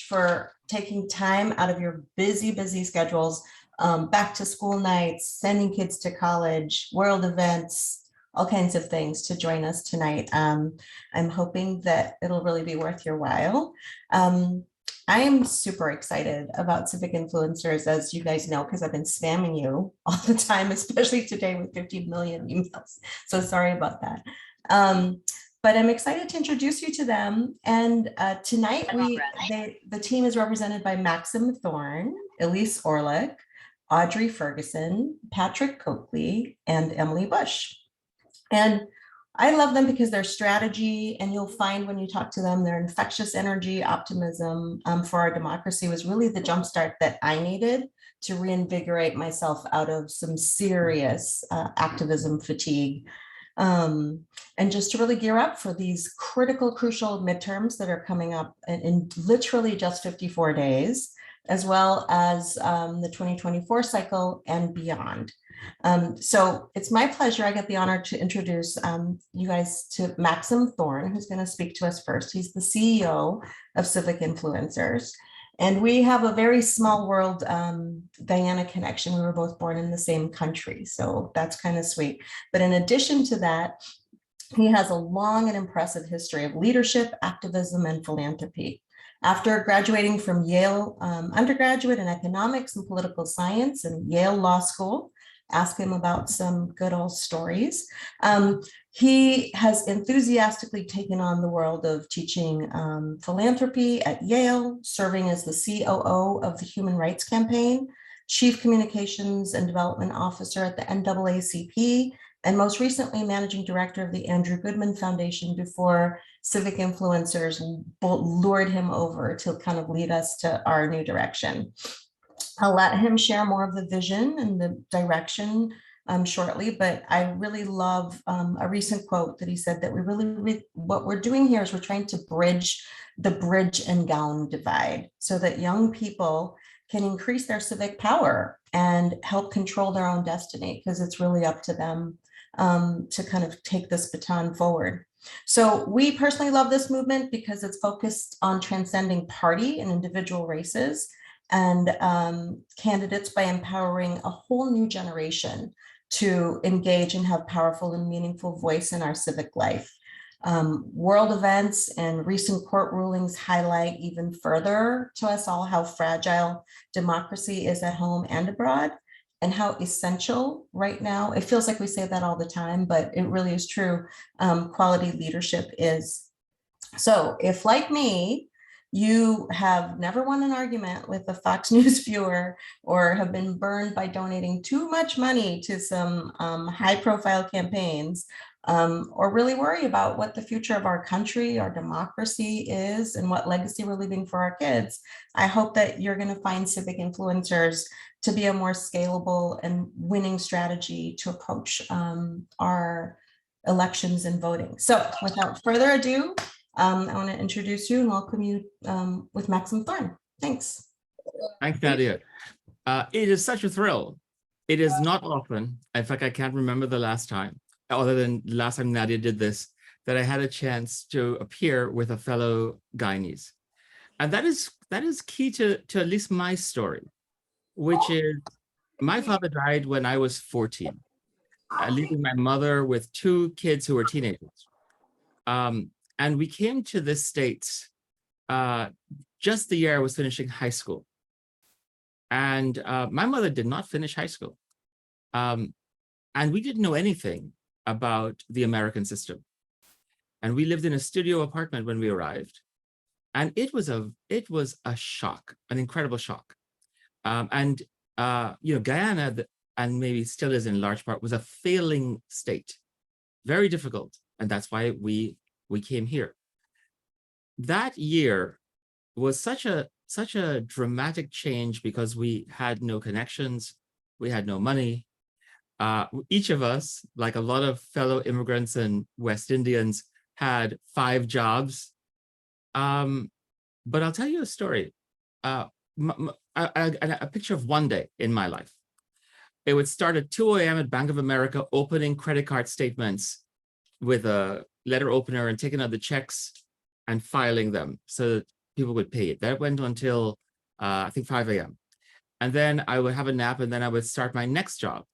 for taking time out of your busy schedules, back to school nights, sending kids to college, world events, all kinds of things to join us tonight. I'm hoping that it'll really be worth your while. I am super excited about Civic Influencers, as you guys know, because I've been spamming you all the time, especially today with 50 million emails. So sorry about that. But I'm excited to introduce you to them. And tonight, the team is represented by Maxim Thorne, Elise Orlick, Audrey Ferguson, Patrick Coakley, and Emily Bush. And I love them because their strategy, and you'll find when you talk to them, their infectious energy, optimism for our democracy was really the jumpstart that I needed to reinvigorate myself out of some serious activism fatigue. And just to really gear up for these critical, crucial midterms that are coming up in literally just 54 days, as well as the 2024 cycle and beyond. So it's my pleasure. I get the honor to introduce you guys to Maxim Thorne, who's going to speak to us first. He's the CEO of Civic Influencers. And we have a very small world Diana connection. We were both born in the same country, so that's kind of sweet. But in addition to that, he has a long and impressive history of leadership, activism, and philanthropy. After graduating from Yale undergraduate in economics and political science and Yale Law School, ask him about some good old stories. He has enthusiastically taken on the world of teaching philanthropy at Yale, serving as the COO of the Human Rights Campaign, Chief Communications and Development Officer at the NAACP, and most recently Managing Director of the Andrew Goodman Foundation before Civic Influencers lured him over to kind of lead us to our new direction. I'll let him share more of the vision and the direction shortly, but I really love a recent quote that he said that what we're doing here is we're trying to bridge the bridge and gown divide so that young people can increase their civic power and help control their own destiny, because it's really up to them to kind of take this baton forward. So we personally love this movement because it's focused on transcending party and individual races and candidates by empowering a whole new generation to engage and have powerful and meaningful voice in our civic life. World events and recent court rulings highlight even further to us all how fragile democracy is at home and abroad, and how essential right now, it feels like we say that all the time, but it really is true, quality leadership is. So if, like me, you have never won an argument with a Fox News viewer or have been burned by donating too much money to some high-profile campaigns, or really worry about what the future of our country, our democracy is, and what legacy we're leaving for our kids, I hope that you're going to find Civic Influencers to be a more scalable and winning strategy to approach our elections and voting. So without further ado, I want to introduce you and welcome you with Maxim Thorne. Thanks. Thanks, Nadya. It is such a thrill. It is not often, in fact, I can't remember the last time, other than the last time Nadya did this, that I had a chance to appear with a fellow Guyanese. And that is key to at least my story, which is my father died when I was 14, leaving my mother with two kids who were teenagers. And we came to this States just the year I was finishing high school. And my mother did not finish high school. And we didn't know anything about the American system. And we lived in a studio apartment when we arrived. And it was a shock, an incredible shock. Guyana, and maybe still is in large part, was a failing state, very difficult. And that's why we came here. That year was such a dramatic change because we had no connections, we had no money. Each of us, like a lot of fellow immigrants and West Indians, had 5 jobs. But I'll tell you a story, a picture of one day in my life. It would start at 2 a.m. at Bank of America, opening credit card statements with a letter opener and taking out the checks and filing them so that people would pay it. That went until I think 5 a.m. And then I would have a nap, and then I would start my next job,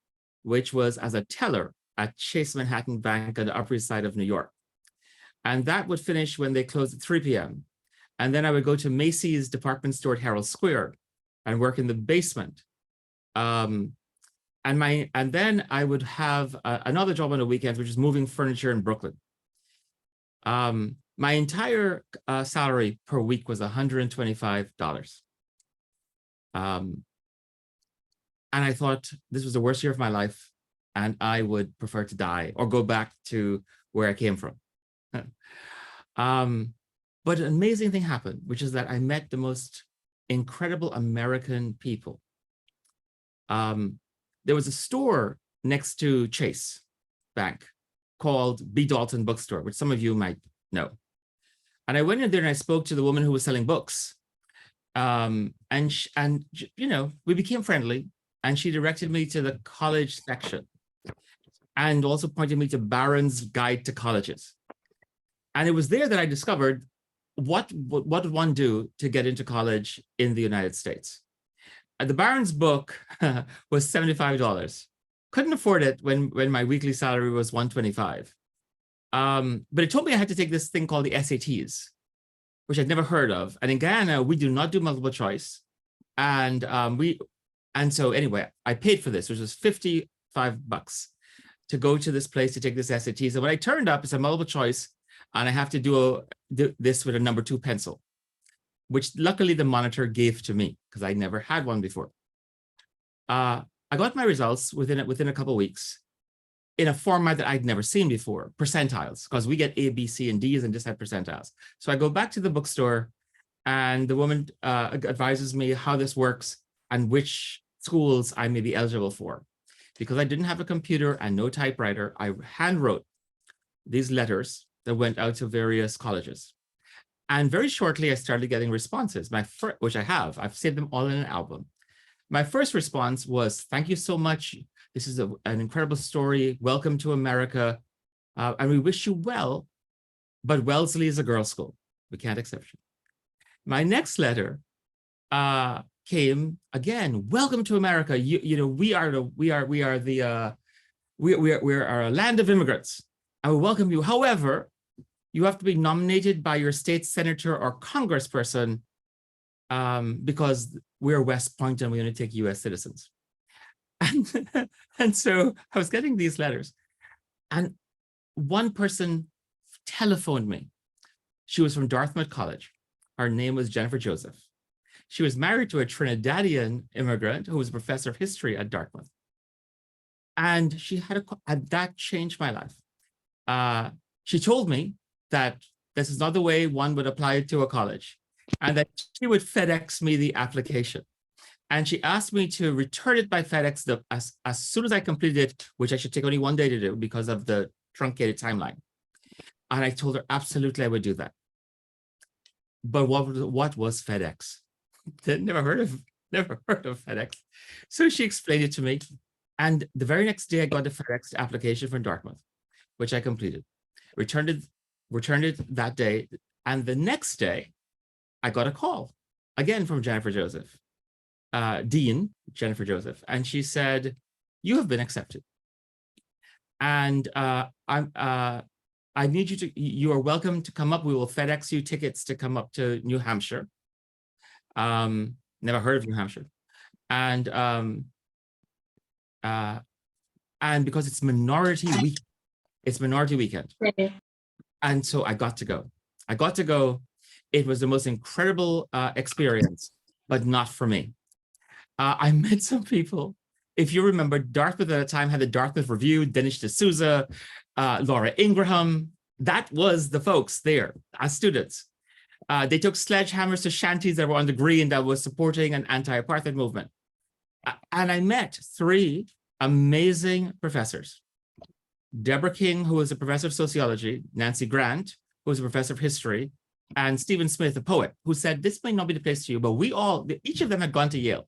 which was as a teller at Chase Manhattan Bank on the Upper East Side of New York. And that would finish when they closed at 3 p.m. And then I would go to Macy's department store at Herald Square and work in the basement. And then I would have another job on the weekends, which is moving furniture in Brooklyn. My entire salary per week was $125. And I thought this was the worst year of my life, and I would prefer to die or go back to where I came from. But an amazing thing happened, which is that I met the most incredible American people. There was a store next to Chase Bank called B. Dalton Bookstore, which some of you might know. And I went in there and I spoke to the woman who was selling books. And you know, we became friendly, and she directed me to the college section and also pointed me to Barron's Guide to Colleges. And it was there that I discovered what would one do to get into college in the United States. The Barron's book was $75. Couldn't afford it when my weekly salary was $125. But it told me I had to take this thing called the SATs, which I'd never heard of. And in Guyana, we do not do multiple choice. And so anyway, I paid for this, which was $55 to go to this place to take this SATs. And when I turned up, it's a multiple choice, and I have to do this with a number 2 pencil, which luckily the monitor gave to me because I never had one before. I got my results within a couple of weeks in a format that I'd never seen before, percentiles, because we get A, B, C, and Ds and just had percentiles. So I go back to the bookstore, and the woman advises me how this works and which schools I may be eligible for. Because I didn't have a computer and no typewriter, I hand wrote these letters that went out to various colleges. And very shortly, I started getting responses, which I've saved them all in an album. My first response was, thank you so much. This is an incredible story. Welcome to America. And we wish you well, but Wellesley is a girls' school. We can't accept you. My next letter came again. Welcome to America. You know, we are a land of immigrants, and we welcome you. However, you have to be nominated by your state senator or congressperson because we're West Point and we only take U.S. citizens. And so I was getting these letters, and one person telephoned me. She was from Dartmouth College. Her name was Jennifer Joseph. She was married to a Trinidadian immigrant who was a professor of history at Dartmouth. And she had that changed my life. She told me that this is not the way one would apply to a college, and that she would FedEx me the application. And she asked me to return it by FedEx as soon as I completed it, which I should take only 1 day to do because of the truncated timeline. And I told her, absolutely, I would do that. But what was FedEx? Never heard of FedEx. So she explained it to me. And the very next day, I got the FedEx application from Dartmouth, which I completed. Returned it that day. And the next day, I got a call, again from Jennifer Joseph, Dean Jennifer Joseph. And she said, you have been accepted. And I need you are welcome to come up. We will FedEx you tickets to come up to New Hampshire. Never heard of New Hampshire. And because it's minority weekend. And so I got to go. It was the most incredible experience, but not for me. I met some people. If you remember, Dartmouth at the time had the Dartmouth Review, Dennis D'Souza, Laura Ingraham. That was the folks there as students. They took sledgehammers to shanties that were on the green that was supporting an anti-apartheid movement. And I met 3 amazing professors. Deborah King, who was a professor of sociology, Nancy Grant, who was a professor of history, and Stephen Smith, a poet, who said, this may not be the place for you, but each of them had gone to Yale.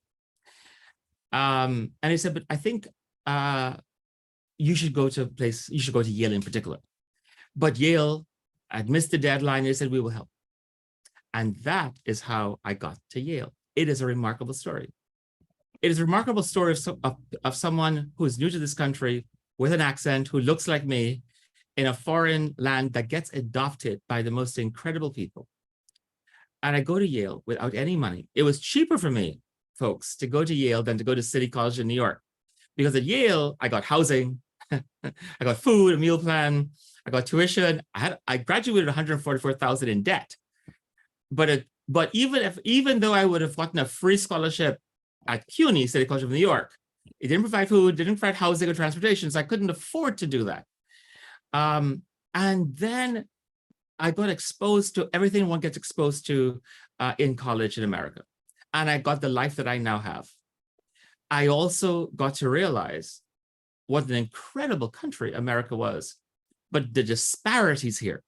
And he said, but I think you should go to Yale in particular. But Yale had missed the deadline. They said, we will help. And that is how I got to Yale. It is a remarkable story. It is a remarkable story of someone who is new to this country with an accent, who looks like me, in a foreign land that gets adopted by the most incredible people. And I go to Yale without any money. It was cheaper for me, folks, to go to Yale than to go to City College in New York. Because at Yale, I got housing, I got food, a meal plan, I got tuition. I graduated 144,000 in debt. But even though I would have gotten a free scholarship at CUNY, City College of New York, it didn't provide food, didn't provide housing or transportation, so I couldn't afford to do that. And then I got exposed to everything one gets exposed to in college in America. And I got the life that I now have. I also got to realize what an incredible country America was, but the disparities here.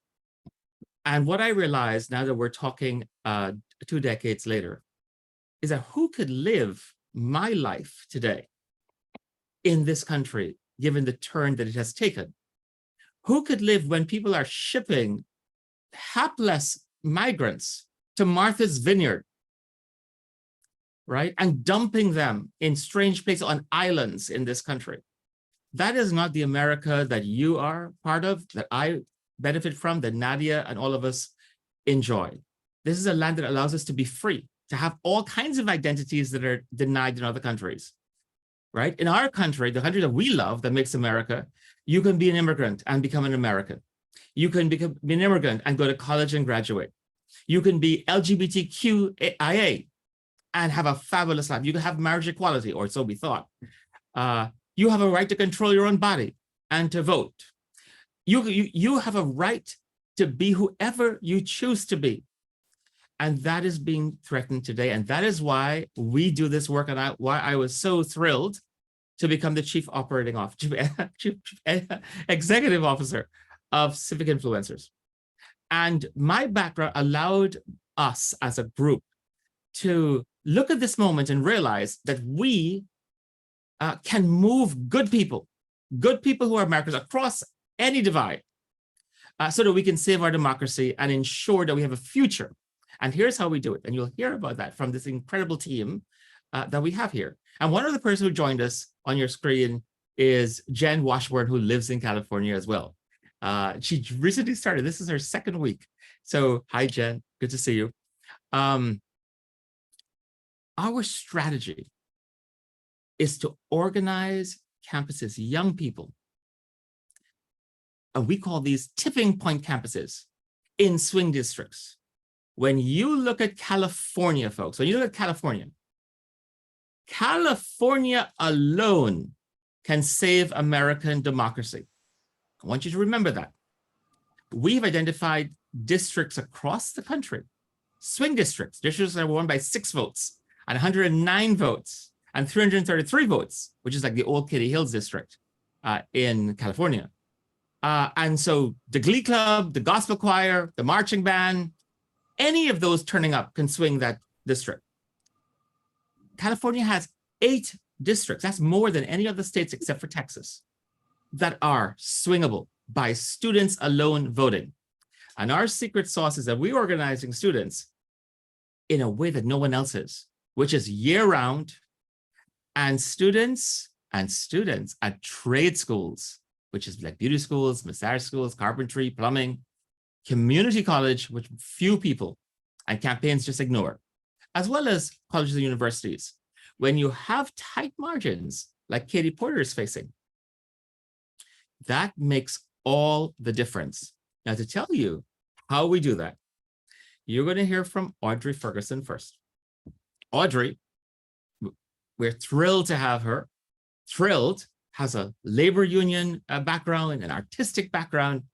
And what I realized now that we're talking 2 decades later is that who could live my life today in this country, given the turn that it has taken? Who could live when people are shipping hapless migrants to Martha's Vineyard, right? And dumping them in strange places on islands in this country? That is not the America that you are part of, that I benefit from, that Nadya and all of us enjoy. This is a land that allows us to be free, to have all kinds of identities that are denied in other countries, right? In our country, the country that we love, that makes America, you can be an immigrant and become an American. You can be an immigrant and go to college and graduate. You can be LGBTQIA and have a fabulous life. You can have marriage equality, or so we thought. You have a right to control your own body and to vote. You have a right to be whoever you choose to be. And that is being threatened today. And that is why we do this work, and why I was so thrilled to become the chief executive officer of Civic Influencers. And my background allowed us as a group to look at this moment and realize that we can move good people who are Americans, across any divide, so that we can save our democracy and ensure that we have a future. And here's how we do it. And you'll hear about that from this incredible team that we have here. And one other person who joined us on your screen is Jen Washburn, who lives in California as well. She recently started. This is her 2nd week. So hi, Jen. Good to see you. Our strategy is to organize campuses, young people. And we call these tipping point campuses in swing districts. When you look at California, folks, when you look at California alone can save American democracy. I want you to remember that. We've identified districts across the country, swing districts that are won by 6 votes and 109 votes and 333 votes, which is like the old Katy Hills district in California. And so the Glee Club, the gospel choir, the marching band, any of those turning up can swing that district. California has 8 districts. That's more than any other states except for Texas, that are swingable by students alone voting. And our secret sauce is that we're organizing students in a way that no one else is, which is year-round, and students at trade schools, which is like beauty schools, massage schools, carpentry, plumbing, community college, which few people and campaigns just ignore, as well as colleges and universities. When you have tight margins like Katie Porter is facing, that makes all the difference. Now, to tell you how we do that, you're going to hear from Audrey Ferguson first. Audrey, we're thrilled to have her. Thrilled, has a labor union background, an artistic background,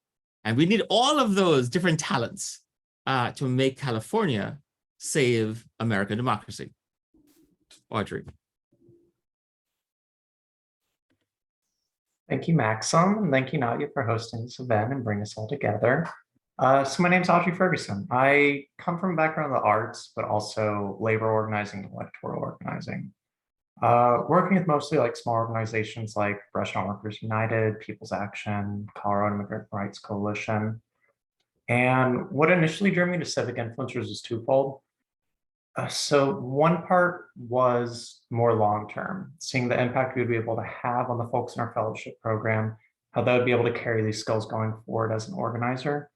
and we need all of those different talents to make California save American democracy. Audrey. Thank you, Maxim, and thank you, Nadya, for hosting this event and bringing us all together. So my name is Audrey Ferguson. I come from a background in the arts, but also labor organizing and electoral organizing. Working with mostly like small organizations like Restaurant Workers United, People's Action, Colorado Immigrant Rights Coalition. And what initially drew me to civic influencers is twofold. So one part was more long-term, seeing the impact we would be able to have on the folks in our fellowship program, how they would be able to carry these skills going forward as an organizer,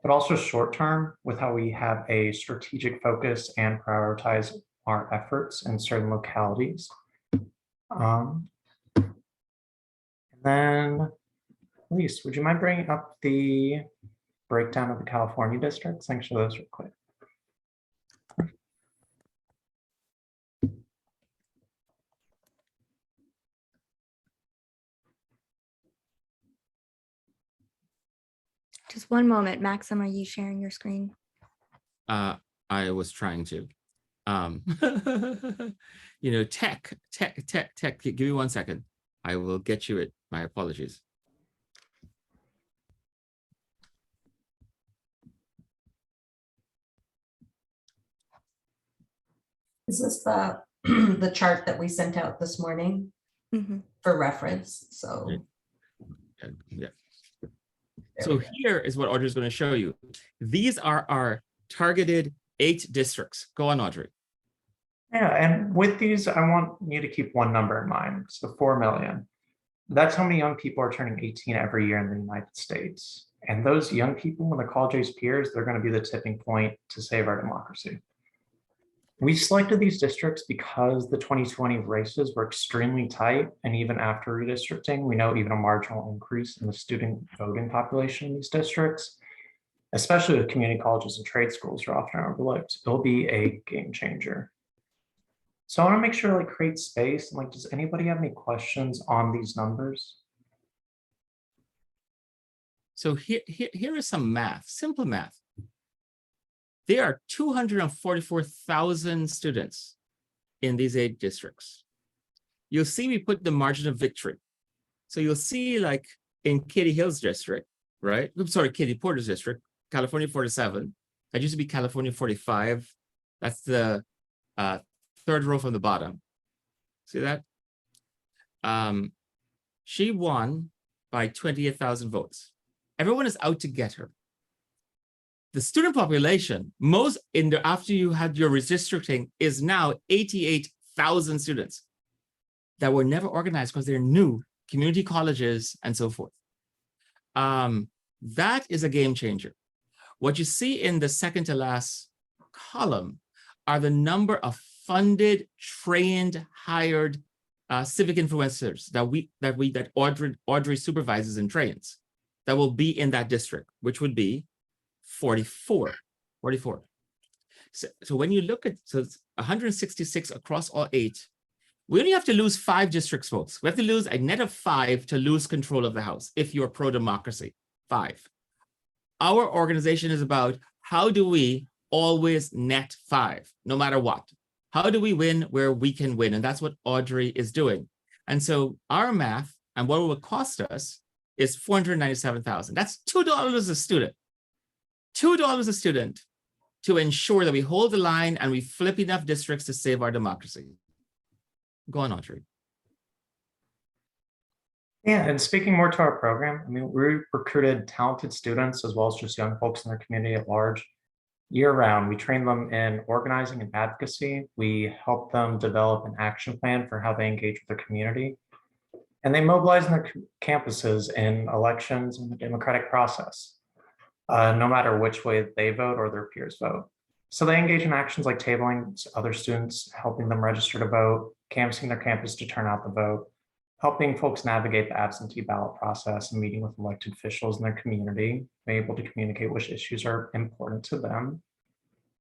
but also short-term with how we have a strategic focus and prioritize our efforts in certain localities. And then, Elise, would you mind bringing up the breakdown of the California districts? I can show those real quick. Just one moment. Maxim, are you sharing your screen? I was trying to. Tech. Give me 1 second. I will get you it. My apologies. Is this the the chart that we sent out this morning for reference? So Yeah. So here is what Audrey is going to show you. These are our targeted 8 districts. Go on, Audrey. Yeah, and with these, I want you to keep one number in mind. So 4 million. That's how many young people are turning 18 every year in the United States. And those young people, when they're college-age peers, they're going to be the tipping point to save our democracy. We selected these districts because the 2020 races were extremely tight, and even after redistricting, we know even a marginal increase in the student voting population in these districts, especially with community colleges and trade schools, are often overlooked. It'll be a game changer. So I want to make sure to create space. And does anybody have any questions on these numbers? So here is some math, simple math. There are 244,000 students in these 8 districts. You'll see we put the margin of victory. So you'll see like in Katy Hills district, right? I'm sorry, Katy Porter's district, California 47. That used to be California 45. That's the 3rd row from the bottom. See that? She won by 28,000 votes. Everyone is out to get her. The student population, after you had your redistricting, is now 88,000 students that were never organized because they're new, community colleges and so forth. That is a game changer. What you see in the second to last column are the number of funded, trained, hired civic influencers that Audrey supervises and trains that will be in that district, which would be 44. So when you look at, so it's 166 across all 8, we only have to lose 5 districts, folks. We have to lose a net of 5 to lose control of the House if you're pro-democracy. 5. Our organization is about how do we always net 5, no matter what. How do we win where we can win? And that's what Audrey is doing. And so our math and what it will cost us is $497,000. That's $2 a student. $2 a student to ensure that we hold the line and we flip enough districts to save our democracy. Go on, Audrey. Yeah, and speaking more to our program, I mean, we recruited talented students as well as just young folks in their community at large. Year-round, we train them in organizing and advocacy. We help them develop an action plan for how they engage with their community. And they mobilize in their campuses in elections and the democratic process, no matter which way they vote or their peers vote. So they engage in actions like tabling other students, helping them register to vote, canvassing their campus to turn out the vote, helping folks navigate the absentee ballot process and meeting with elected officials in their community, being able to communicate which issues are important to them.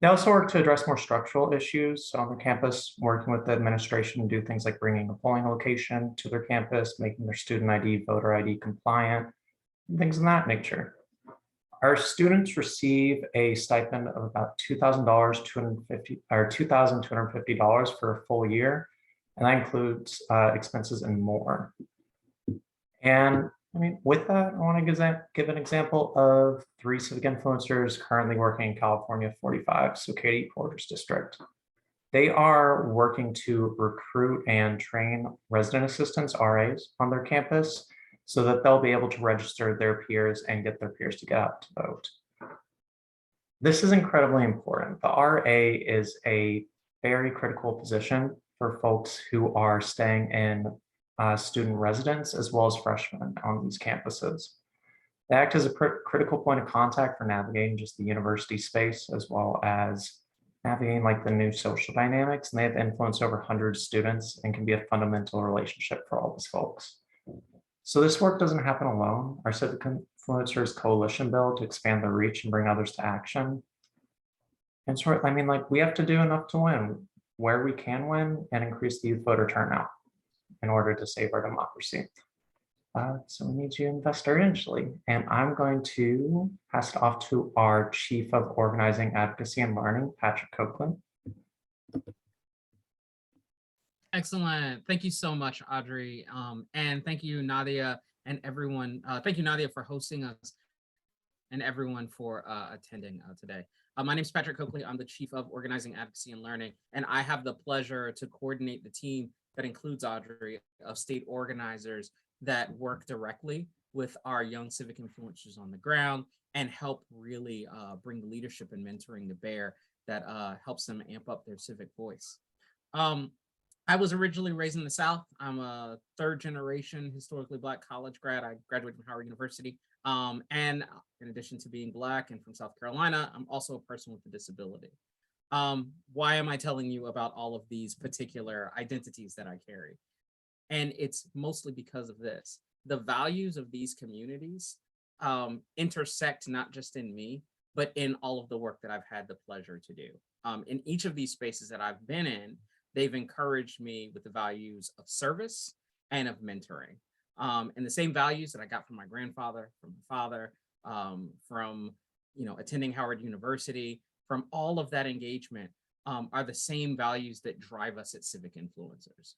They also work to address more structural issues. So on the campus, working with the administration to do things like bringing a polling location to their campus, making their student ID, voter ID compliant, things of that nature. Our students receive a stipend of about $2,250 for a full year, and that includes expenses and more. And I mean, with that, I want to give an example of 3 civic influencers currently working in California 45, so Katy Porter's district. They are working to recruit and train resident assistants, RAs, on their campus so that they'll be able to register their peers and get their peers to get out to vote. This is incredibly important. The RA is a very critical position for folks who are staying in student residence as well as freshmen on these campuses. They act as a critical point of contact for navigating just the university space as well as navigating like the new social dynamics, and they have influence over hundreds of students and can be a fundamental relationship for all these folks. So this work doesn't happen alone. Our Civic Influencers Coalition built to expand their reach and bring others to action. And sort, I mean, like we have to do enough to win where we can win and increase the youth voter turnout in order to save our democracy. So we need to invest urgently. And I'm going to pass it off to our Chief of Organizing, Advocacy and Learning, Patrick Copeland. Excellent. Thank you so much, Audrey. And thank you, Nadya, and everyone. Thank you, Nadya, for hosting us and everyone for attending today. My name is Patrick Coakley. I'm the Chief of Organizing, Advocacy and Learning, and I have the pleasure to coordinate the team that includes Audrey of state organizers that work directly with our young civic influencers on the ground and help really bring the leadership and mentoring to bear that helps them amp up their civic voice. I was originally raised in the South. I'm a third generation historically Black college grad. I graduated from Howard University. And in addition to being Black and from South Carolina, I'm also a person with a disability. Why am I telling you about all of these particular identities that I carry? And it's mostly because of this. The values of these communities intersect not just in me, but in all of the work that I've had the pleasure to do. In each of these spaces that I've been in, they've encouraged me with the values of service and of mentoring. And the same values that I got from my grandfather, from my father, from attending Howard University, from all of that engagement are the same values that drive us at Civic Influencers.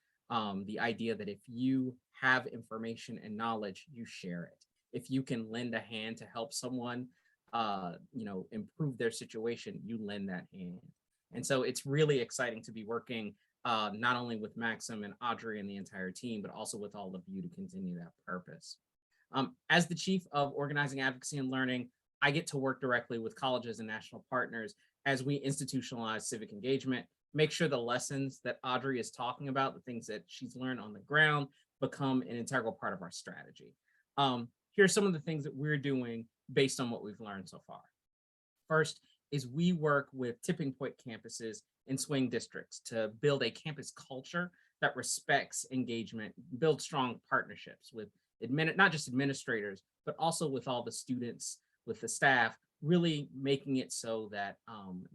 The idea that if you have information and knowledge, you share it. If you can lend a hand to help someone, improve their situation, you lend that hand. And so it's really exciting to be working not only with Maxim and Audrey and the entire team, but also with all of you to continue that purpose. As the Chief of Organizing, Advocacy and Learning, I get to work directly with colleges and national partners as we institutionalize civic engagement, make sure the lessons that Audrey is talking about, the things that she's learned on the ground, become an integral part of our strategy. Here are some of the things that we're doing based on what we've learned so far. First is we work with tipping point campuses and swing districts to build a campus culture that respects engagement, build strong partnerships with not just administrators, but also with all the students, with the staff, really making it so that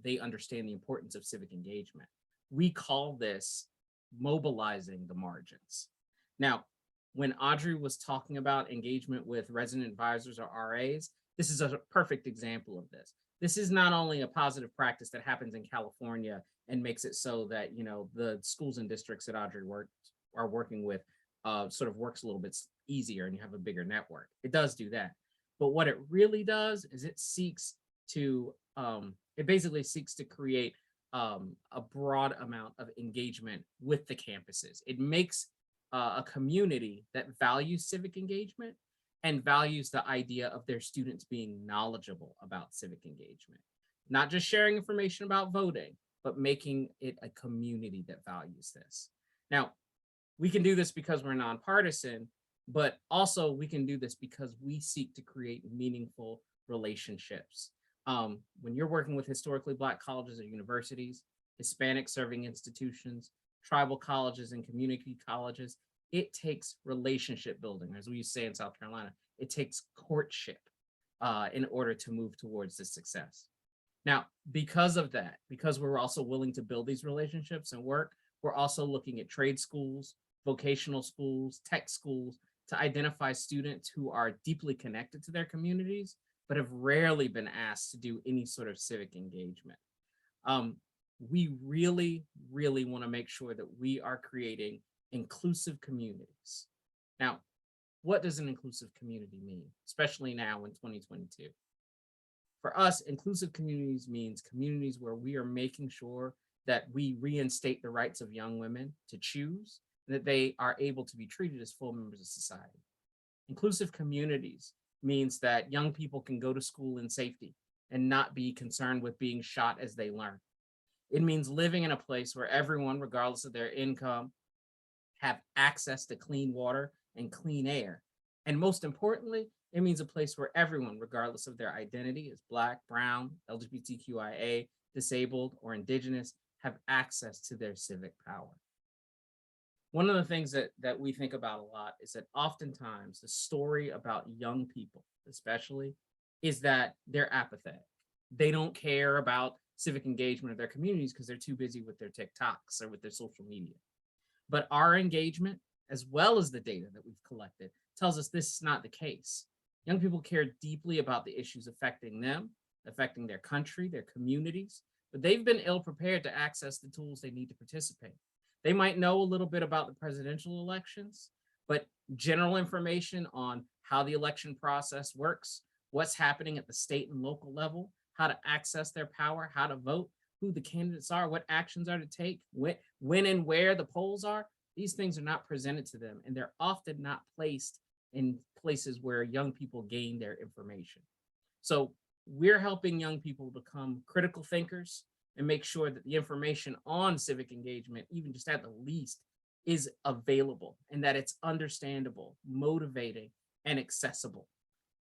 they understand the importance of civic engagement. We call this mobilizing the margins. Now, when Audrey was talking about engagement with resident advisors or RAs, this is a perfect example of this. This is not only a positive practice that happens in California and makes it so that the schools and districts that Audrey are working with sort of works a little bit easier and you have a bigger network. It does do that. But what it really does is it basically seeks to create a broad amount of engagement with the campuses. It makes a community that values civic engagement and values the idea of their students being knowledgeable about civic engagement. Not just sharing information about voting, but making it a community that values this. Now, we can do this because we're nonpartisan, but also we can do this because we seek to create meaningful relationships. When you're working with historically Black colleges or universities, Hispanic serving institutions, tribal colleges and community colleges, it takes relationship building, as we used to say in South Carolina. It takes courtship in order to move towards this success. Now, because of that, because we're also willing to build these relationships and work, we're also looking at trade schools, vocational schools, tech schools, to identify students who are deeply connected to their communities, but have rarely been asked to do any sort of civic engagement. We really, really want to make sure that we are creating inclusive communities. Now, what does an inclusive community mean, especially now in 2022? For us, inclusive communities means communities where we are making sure that we reinstate the rights of young women to choose, and that they are able to be treated as full members of society. Inclusive communities means that young people can go to school in safety, and not be concerned with being shot as they learn. It means living in a place where everyone, regardless of their income, have access to clean water and clean air. And most importantly, it means a place where everyone, regardless of their identity, is Black, brown, LGBTQIA, disabled, or indigenous, have access to their civic power. One of the things that we think about a lot is that oftentimes the story about young people, especially, is that they're apathetic. They don't care about civic engagement of their communities because they're too busy with their TikToks or with their social media. But our engagement, as well as the data that we've collected, tells us this is not the case. Young people care deeply about the issues affecting them, affecting their country, their communities, but they've been ill prepared to access the tools they need to participate. They might know a little bit about the presidential elections, but general information on how the election process works, what's happening at the state and local level, how to access their power, how to vote, who the candidates are, what actions are to take, when and where the polls are, these things are not presented to them, and they're often not placed in places where young people gain their information. So we're helping young people become critical thinkers and make sure that the information on civic engagement, even just at the least, is available and that it's understandable, motivating, and accessible.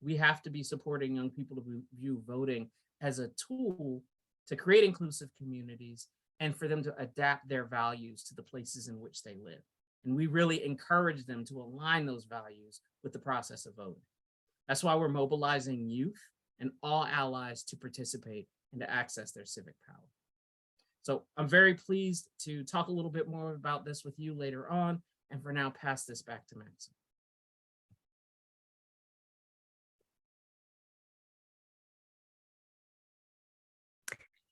We have to be supporting young people to view voting as a tool to create inclusive communities and for them to adapt their values to the places in which they live. And we really encourage them to align those values with the process of voting. That's why we're mobilizing youth and all allies to participate and to access their civic power. So I'm very pleased to talk a little bit more about this with you later on, and for now, pass this back to Maxim.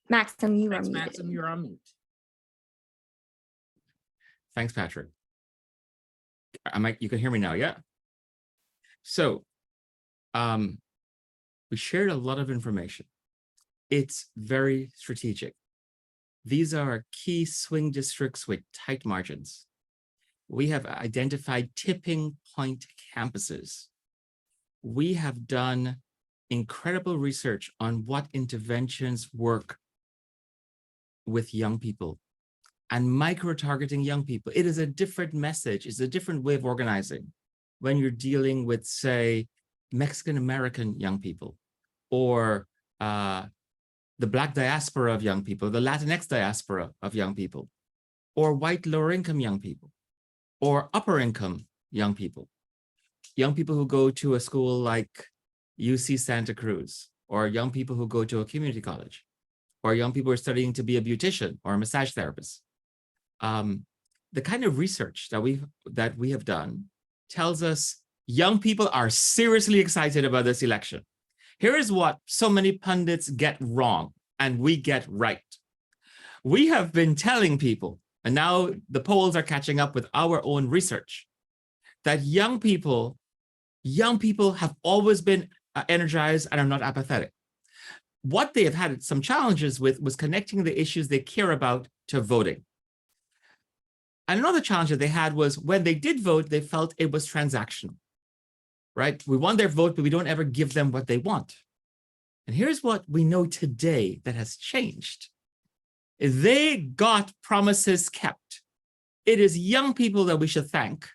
Maxim, you are Thanks, muted. Maxim, you're on mute. Thanks, Patrick. You can hear me now, yeah? So, we shared a lot of information. It's very strategic. These are key swing districts with tight margins. We have identified tipping point campuses. We have done incredible research on what interventions work with young people and micro-targeting young people. It is a different message. It's a different way of organizing when you're dealing with, say, Mexican-American young people, or the Black diaspora of young people, the Latinx diaspora of young people, or white lower-income young people, or upper-income young people who go to a school like UC Santa Cruz, or young people who go to a community college, or young people who are studying to be a beautician or a massage therapist. The kind of research that we have done tells us young people are seriously excited about this election. Here is what so many pundits get wrong and we get right. We have been telling people, and now the polls are catching up with our own research, that young people have always been energized and are not apathetic. What they have had some challenges with was connecting the issues they care about to voting. And another challenge that they had was when they did vote, they felt it was transactional, right? We want their vote, but we don't ever give them what they want. And here's what we know today that has changed. They got promises kept. It is young people that we should thank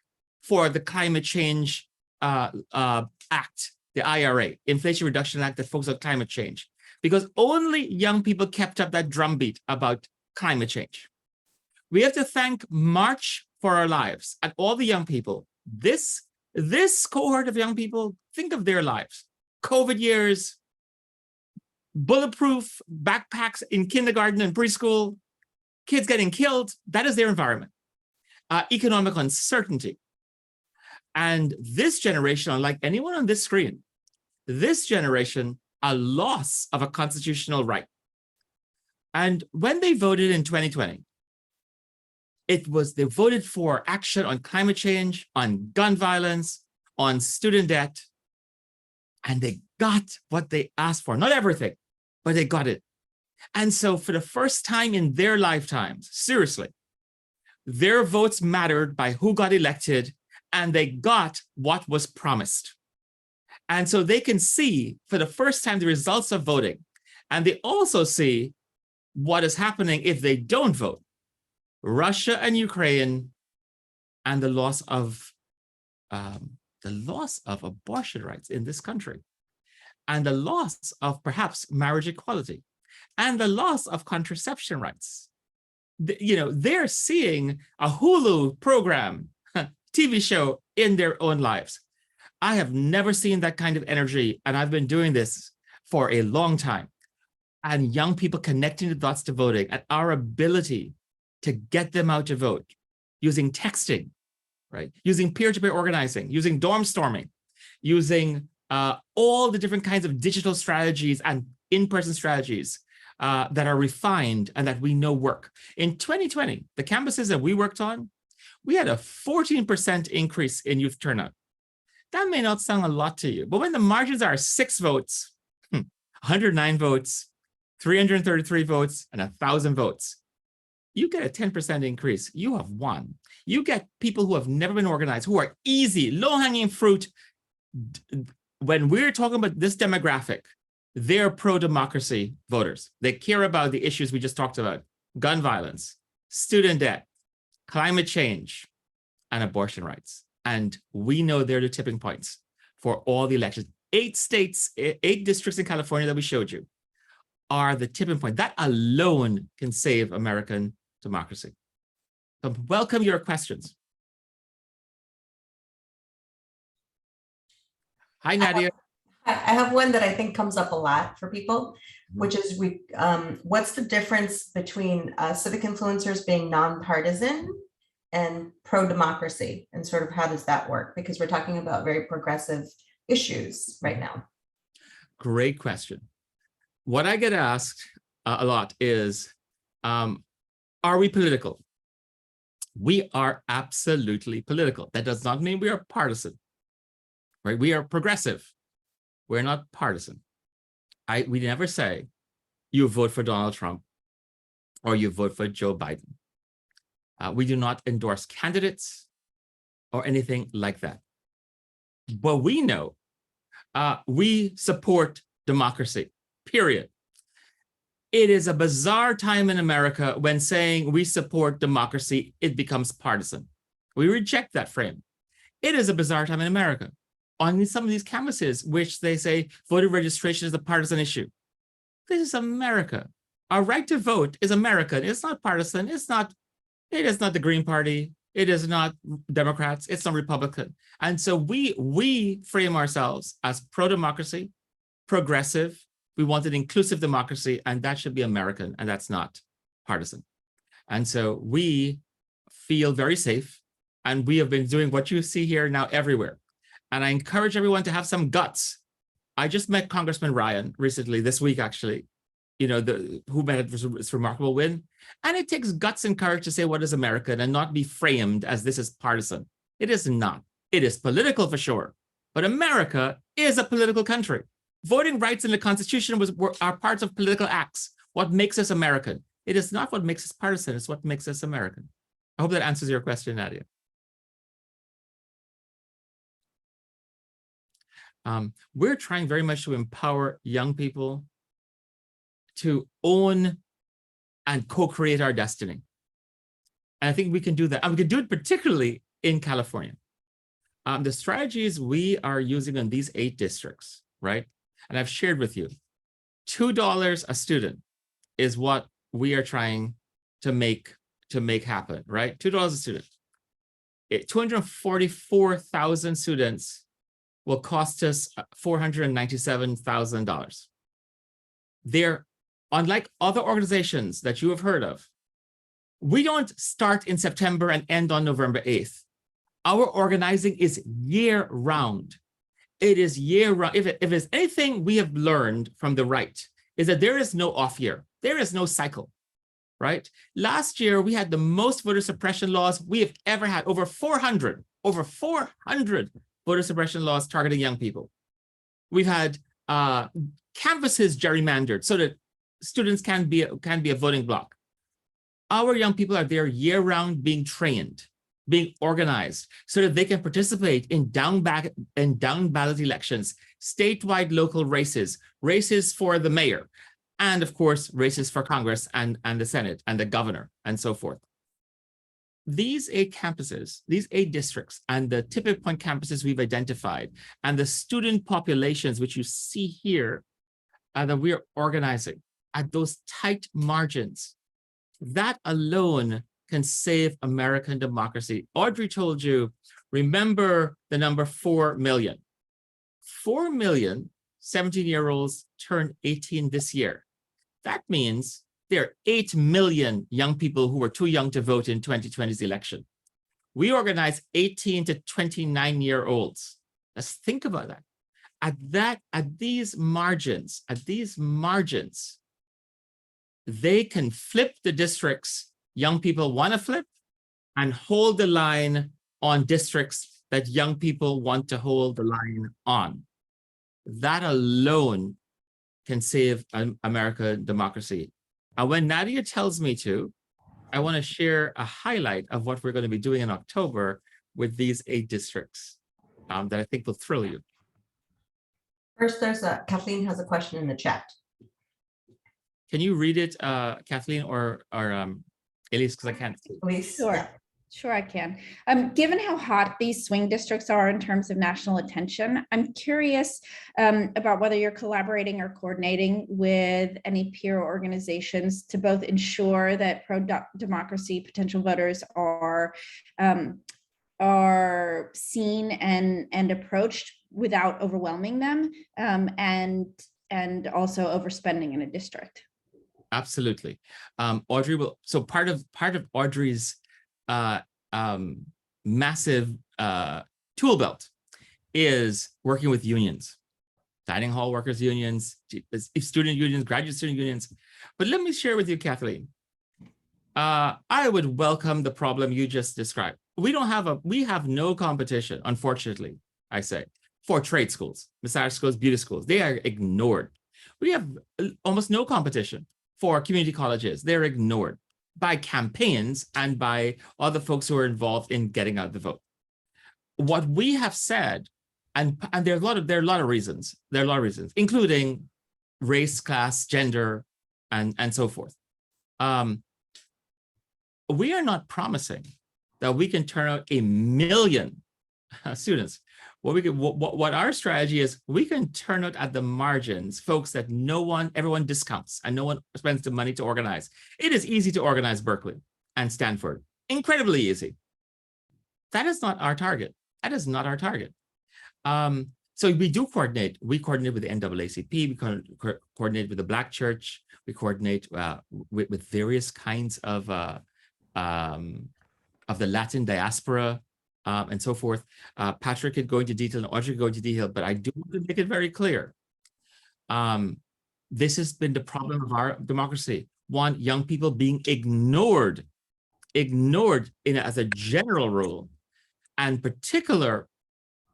for the Climate Change Act, the IRA, Inflation Reduction Act, that focuses on climate change, because only young people kept up that drumbeat about climate change. We have to thank March for Our Lives and all the young people. This cohort of young people, think of their lives. COVID years, bulletproof backpacks in kindergarten and preschool, kids getting killed, that is their environment. Economic uncertainty. And this generation, unlike anyone on this screen, this generation, a loss of a constitutional right. And when they voted in 2020, they voted for action on climate change, on gun violence, on student debt, and they got what they asked for. Not everything, but they got it. And so for the first time in their lifetimes, seriously, their votes mattered by who got elected, and they got what was promised. And so they can see for the first time the results of voting. And they also see what is happening if they don't vote. Russia and Ukraine, and the loss of abortion rights in this country, and the loss of perhaps marriage equality, and the loss of contraception rights. They're seeing a Hulu program, TV show in their own lives. I have never seen that kind of energy, and I've been doing this for a long time. And young people connecting the dots to voting, and our ability to get them out to vote using texting, right? Using peer-to-peer organizing, using dorm storming, using all the different kinds of digital strategies and in-person strategies that are refined and that we know work. In 2020, the campuses that we worked on, we had a 14% increase in youth turnout. That may not sound a lot to you, but when the margins are 6 votes, 109 votes, 333 votes, and 1,000 votes, you get a 10% increase. You have won. You get people who have never been organized, who are easy, low-hanging fruit. When we're talking about this demographic, they're pro-democracy voters. They care about the issues we just talked about: gun violence, student debt, climate change, and abortion rights. And we know they're the tipping points for all the elections. 8 states, 8 districts in California that we showed you are the tipping point. That alone can save American democracy. So welcome your questions. Hi, Nadya. I have one that I think comes up a lot for people, which is what's the difference between civic influencers being nonpartisan and pro-democracy, and sort of how does that work? Because we're talking about very progressive issues right now. Great question. What I get asked a lot is, are we political? We are absolutely political. That does not mean we are partisan, right? We are progressive. We're not partisan. We never say you vote for Donald Trump or you vote for Joe Biden. We do not endorse candidates or anything like that. But we know we support democracy, period. It is a bizarre time in America when saying we support democracy, it becomes partisan. We reject that frame. It is a bizarre time in America. On some of these campuses, which they say voter registration is a partisan issue. This is America. Our right to vote is American. It's not partisan. It is not the Green Party. It is not Democrats. It's not Republican. And so we frame ourselves as pro-democracy, progressive. We want an inclusive democracy, and that should be American, and that's not partisan. And so we feel very safe, and we have been doing what you see here now everywhere. And I encourage everyone to have some guts. I just met Congressman Ryan recently, this week actually, who made this remarkable win. And it takes guts and courage to say what is American and not be framed as this is partisan. It is not. It is political for sure. But America is a political country. Voting rights in the Constitution are parts of political acts. What makes us American? It is not what makes us partisan. It's what makes us American. I hope that answers your question, Nadya. We're trying very much to empower young people to own and co-create our destiny. And I think we can do that. And we can do it particularly in California. The strategies we are using in these 8 districts, right? And I've shared with you, $2 a student is what we are trying to make happen, right? $2 a student. 244,000 students will cost us $497,000. They're, unlike other organizations that you have heard of, we don't start in September and end on November 8th. Our organizing is year-round. It is year-round. If there's anything we have learned from the right, is that there is no off year. There is no cycle, right? Last year, we had the most voter suppression laws we have ever had, over 400 voter suppression laws targeting young people. We've had campuses gerrymandered so that students can be a voting bloc. Our young people are there year-round being trained, being organized, so that they can participate in down ballot elections, statewide local races for the mayor, and of course, races for Congress and the Senate and the governor and so forth. These 8 campuses, these 8 districts, and the tipping point campuses we've identified, and the student populations which you see here, that we are organizing at those tight margins, that alone can save American democracy. Audrey told you, remember the number 4 million. 4 million 17-year-olds turn 18 this year. That means there are 8 million young people who were too young to vote in 2020's election. We organize 18 to 29-year-olds. Let's think about that. At these margins, they can flip the districts young people want to flip and hold the line on districts that young people want to hold the line on. That alone can save American democracy. And when Nadya tells me to, I want to share a highlight of what we're going to be doing in October with these 8 districts that I think will thrill you. First, Kathleen has a question in the chat. Can you read it, Kathleen or Elise, because I can't see. Elise, Sure. yeah. Sure, I can. Given how hot these swing districts are in terms of national attention, I'm curious about whether you're collaborating or coordinating with any peer organizations to both ensure that pro-democracy potential voters are seen and approached without overwhelming them, and also overspending in a district. Absolutely. Audrey will, so part of Audrey's massive tool belt is working with unions, dining hall workers unions, student unions, graduate student unions. But let me share with you, Kathleen, I would welcome the problem you just described. We have no competition, unfortunately, I say, for trade schools, massage schools, beauty schools. They are ignored. We have almost no competition for community colleges. They're ignored by campaigns and by other folks who are involved in getting out the vote. What we have said, and there are a lot of reasons. There are a lot of reasons, including race, class, gender, and so forth. We are not promising that we can turn out 1 million students. What our strategy is, we can turn out at the margins folks that everyone discounts and no one spends the money to organize. It is easy to organize Berkeley and Stanford, incredibly easy. That is not our target. That is not our target. So we do coordinate. We coordinate with the NAACP. We coordinate with the Black Church. We coordinate with various kinds of the Latin diaspora and so forth. Patrick could go into detail and Audrey could go into detail, but I do want to make it very clear. This has been the problem of our democracy. One, young people being ignored as a general rule, and particular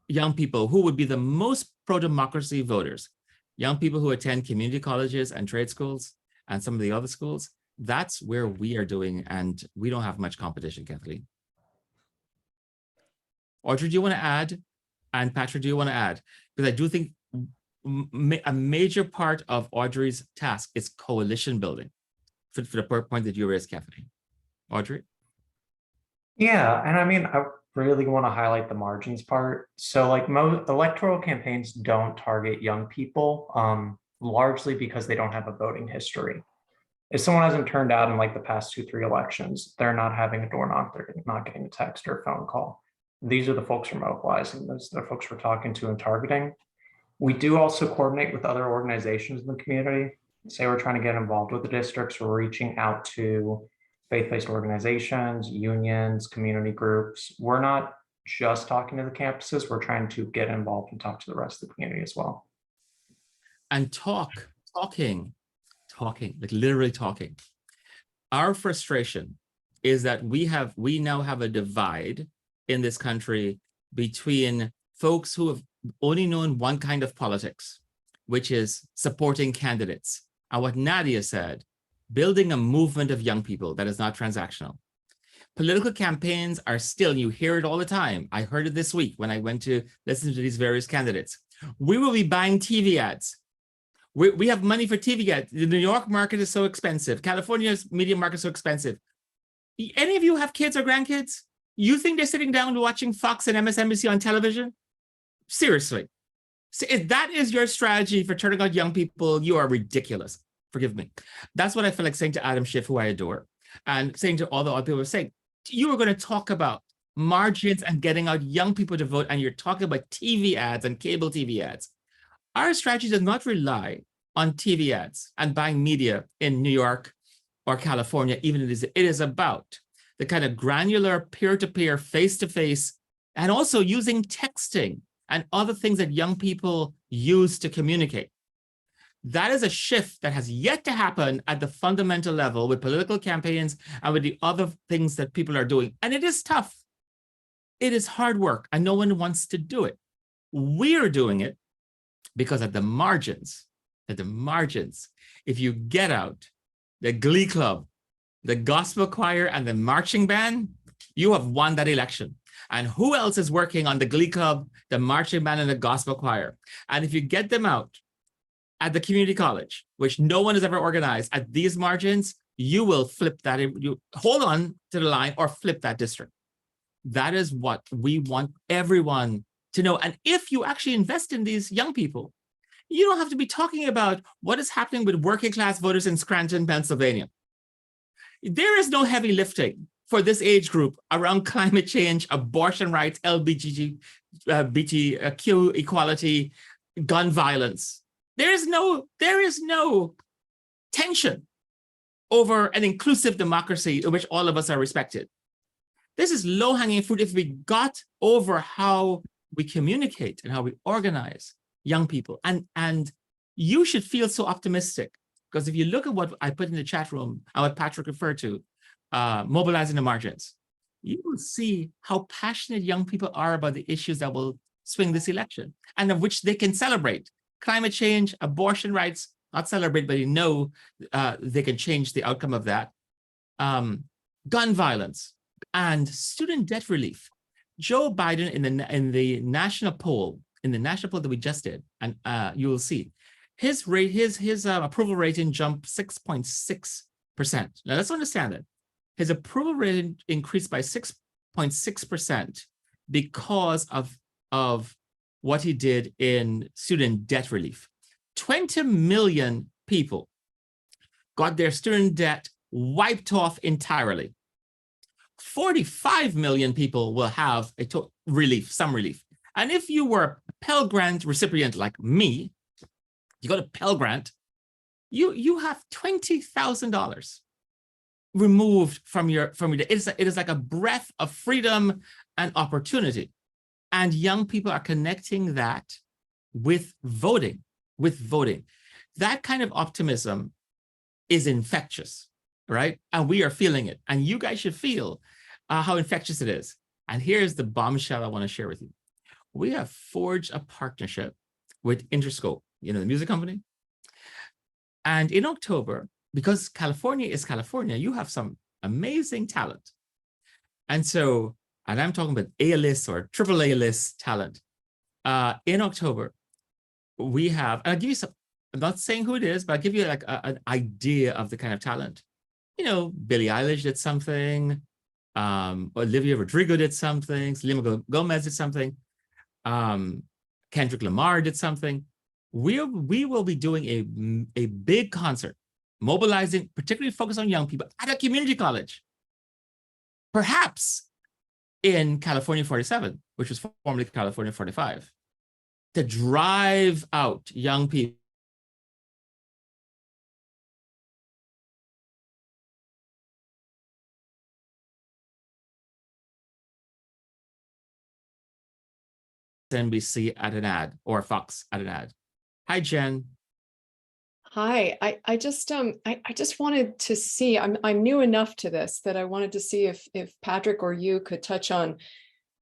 young people who would be the most pro-democracy voters, young people who attend community colleges and trade schools and some of the other schools. That's where we are doing, and we don't have much competition, Kathleen. Audrey, do you want to add? And Patrick, do you want to add? Because I do think a major part of Audrey's task is coalition building for the point that you raised, Kathleen. Audrey? Yeah, and I mean, I really want to highlight the margins part. So like most electoral campaigns don't target young people, largely because they don't have a voting history. If someone hasn't turned out in like the past 2-3 elections, they're not having a door knock, they're not getting a text or a phone call. These are the folks we're mobilizing. Those are the folks we're talking to and targeting. We do also coordinate with other organizations in the community. Say we're trying to get involved with the districts, we're reaching out to faith-based organizations, unions, community groups. We're not just talking to the campuses, we're trying to get involved and talk to the rest of the community as well. And talking, like literally talking. Our frustration is that we now have a divide in this country between folks who have only known one kind of politics, which is supporting candidates. And what Nadya said, building a movement of young people that is not transactional. Political campaigns are still, you hear it all the time. I heard it this week when I went to listen to these various candidates. We will be buying TV ads. We have money for TV ads. The New York market is so expensive. California's media market is so expensive. Any of you have kids or grandkids? You think they're sitting down watching Fox and MSNBC on television? Seriously. So if that is your strategy for turning out young people, you are ridiculous. Forgive me. That's what I feel like saying to Adam Schiff, who I adore, and saying to all the other people, saying, you are going to talk about margins and getting out young people to vote, and you're talking about TV ads and cable TV ads. Our strategy does not rely on TV ads and buying media in New York or California, even it is about the kind of granular peer-to-peer, face-to-face, and also using texting and other things that young people use to communicate. That is a shift that has yet to happen at the fundamental level with political campaigns and with the other things that people are doing. And it is tough. It is hard work, and no one wants to do it. We're doing it because at the margins, if you get out the Glee Club, the gospel choir, and the marching band, you have won that election. And who else is working on the Glee Club, the marching band, and the gospel choir? And if you get them out at the community college, which no one has ever organized, at these margins, you will flip that. You hold on to the line or flip that district. That is what we want everyone to know. And if you actually invest in these young people, you don't have to be talking about what is happening with working class voters in Scranton, Pennsylvania. There is no heavy lifting for this age group around climate change, abortion rights, LGBTQ equality, gun violence. There is no tension over an inclusive democracy in which all of us are respected. This is low-hanging fruit if we got over how we communicate and how we organize young people. And you should feel so optimistic, because if you look at what I put in the chat room and what Patrick referred to, mobilizing the margins, you will see how passionate young people are about the issues that will swing this election and of which they can celebrate. Climate change, abortion rights, not celebrate, but you know they can change the outcome of that. Gun violence and student debt relief. Joe Biden in the national poll, that we just did, and you will see his approval rating jumped 6.6%. Now let's understand that his approval rating increased by 6.6% because of what he did in student debt relief. 20 million people got their student debt wiped off entirely. 45 million people will have some relief. And if you were a Pell Grant recipient like me, you got a Pell Grant, you have $20,000 removed from your day. It is like a breath of freedom and opportunity. And young people are connecting that with voting. That kind of optimism is infectious, right? And we are feeling it. And you guys should feel how infectious it is. And here's the bombshell I want to share with you. We have forged a partnership with Interscope, the music company. And in October, because California is California, you have some amazing talent. And I'm talking about A-list or triple A-list talent. In October, we have, and I'll give you some, I'm not saying who it is, but I'll give you like an idea of the kind of talent. Billie Eilish did something, Olivia Rodrigo did something, Selena Gomez did something, Kendrick Lamar did something. We will be doing a big concert, mobilizing, particularly focused on young people at a community college, perhaps in California 47, which was formerly California 45, to drive out young people. NBC at an ad or Fox at an ad. Hi, Jen. Hi, I just wanted to see, I'm new enough to this that I wanted to see if Patrick or you could touch on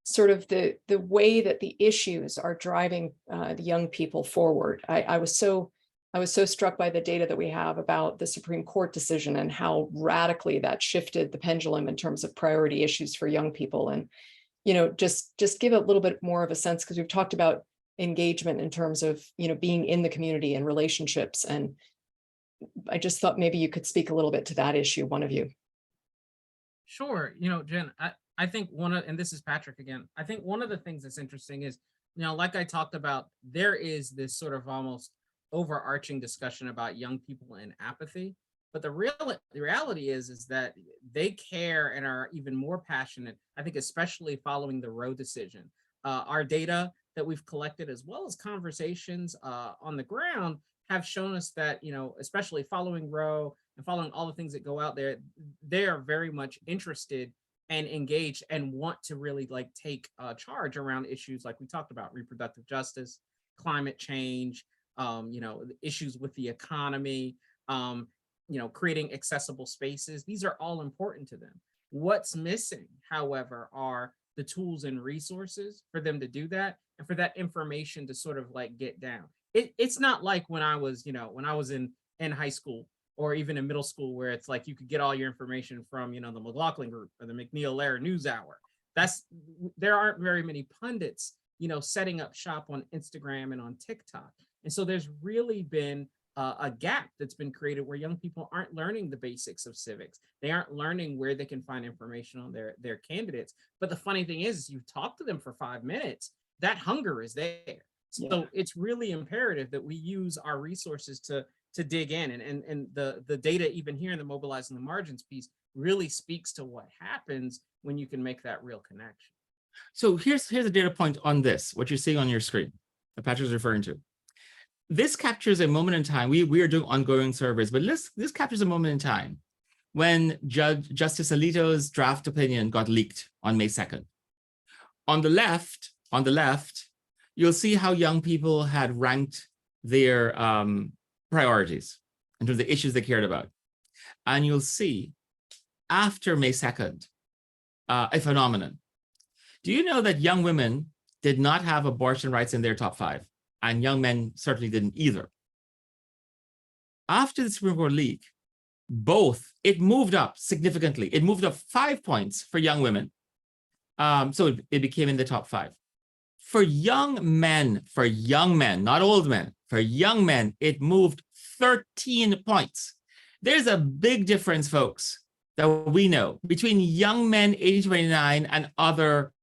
sort of the way that the issues are driving the young people forward. I was so struck by the data that we have about the Supreme Court decision and how radically that shifted the pendulum in terms of priority issues for young people. And just give a little bit more of a sense, because we've talked about engagement in terms of, being in the community and relationships. And I just thought maybe you could speak a little bit to that issue, one of you. Sure. Jen, I think and this is Patrick again, I think one of the things that's interesting is, like I talked about, there is this sort of almost overarching discussion about young people and apathy. But the reality is that they care and are even more passionate, I think, especially following the Roe decision. Our data that we've collected, as well as conversations on the ground, have shown us that, especially following Roe and following all the things that go out there, they are very much interested and engaged and want to really take charge around issues like we talked about: reproductive justice, climate change, the issues with the economy, creating accessible spaces. These are all important to them. What's missing, however, are the tools and resources for them to do that, and for that information to sort of get down. It's not like when I was, in high school or even in middle school, where it's you could get all your information from, the McLaughlin Group or the McNeil-Lehrer NewsHour. There aren't very many pundits, setting up shop on Instagram and on TikTok. And so there's really been a gap that's been created where young people aren't learning the basics of civics. They aren't learning where they can find information on their candidates. But the funny thing is you talk to them for 5 minutes, that hunger is there. So it's really imperative that we use our resources to dig in. And the data, even here in the Mobilizing the Margins piece, really speaks to what happens when you can make that real connection. So here's a data point on this, what you're seeing on your screen, that Patrick is referring to. This captures a moment in time. We are doing ongoing surveys, but this captures a moment in time when Justice Alito's draft opinion got leaked on May 2nd. On the left, you'll see how young people had ranked their priorities in terms of the issues they cared about. And you'll see, after May 2nd, a phenomenon. Do you know that young women did not have abortion rights in their top 5? And young men certainly didn't either. After the Supreme Court leak, it moved up significantly. It moved up 5 points for young women. So it became in the top 5. For young men, not old men, for young men, it moved 13 points. There's a big difference, folks, that we know between young men, 18 to 29, and other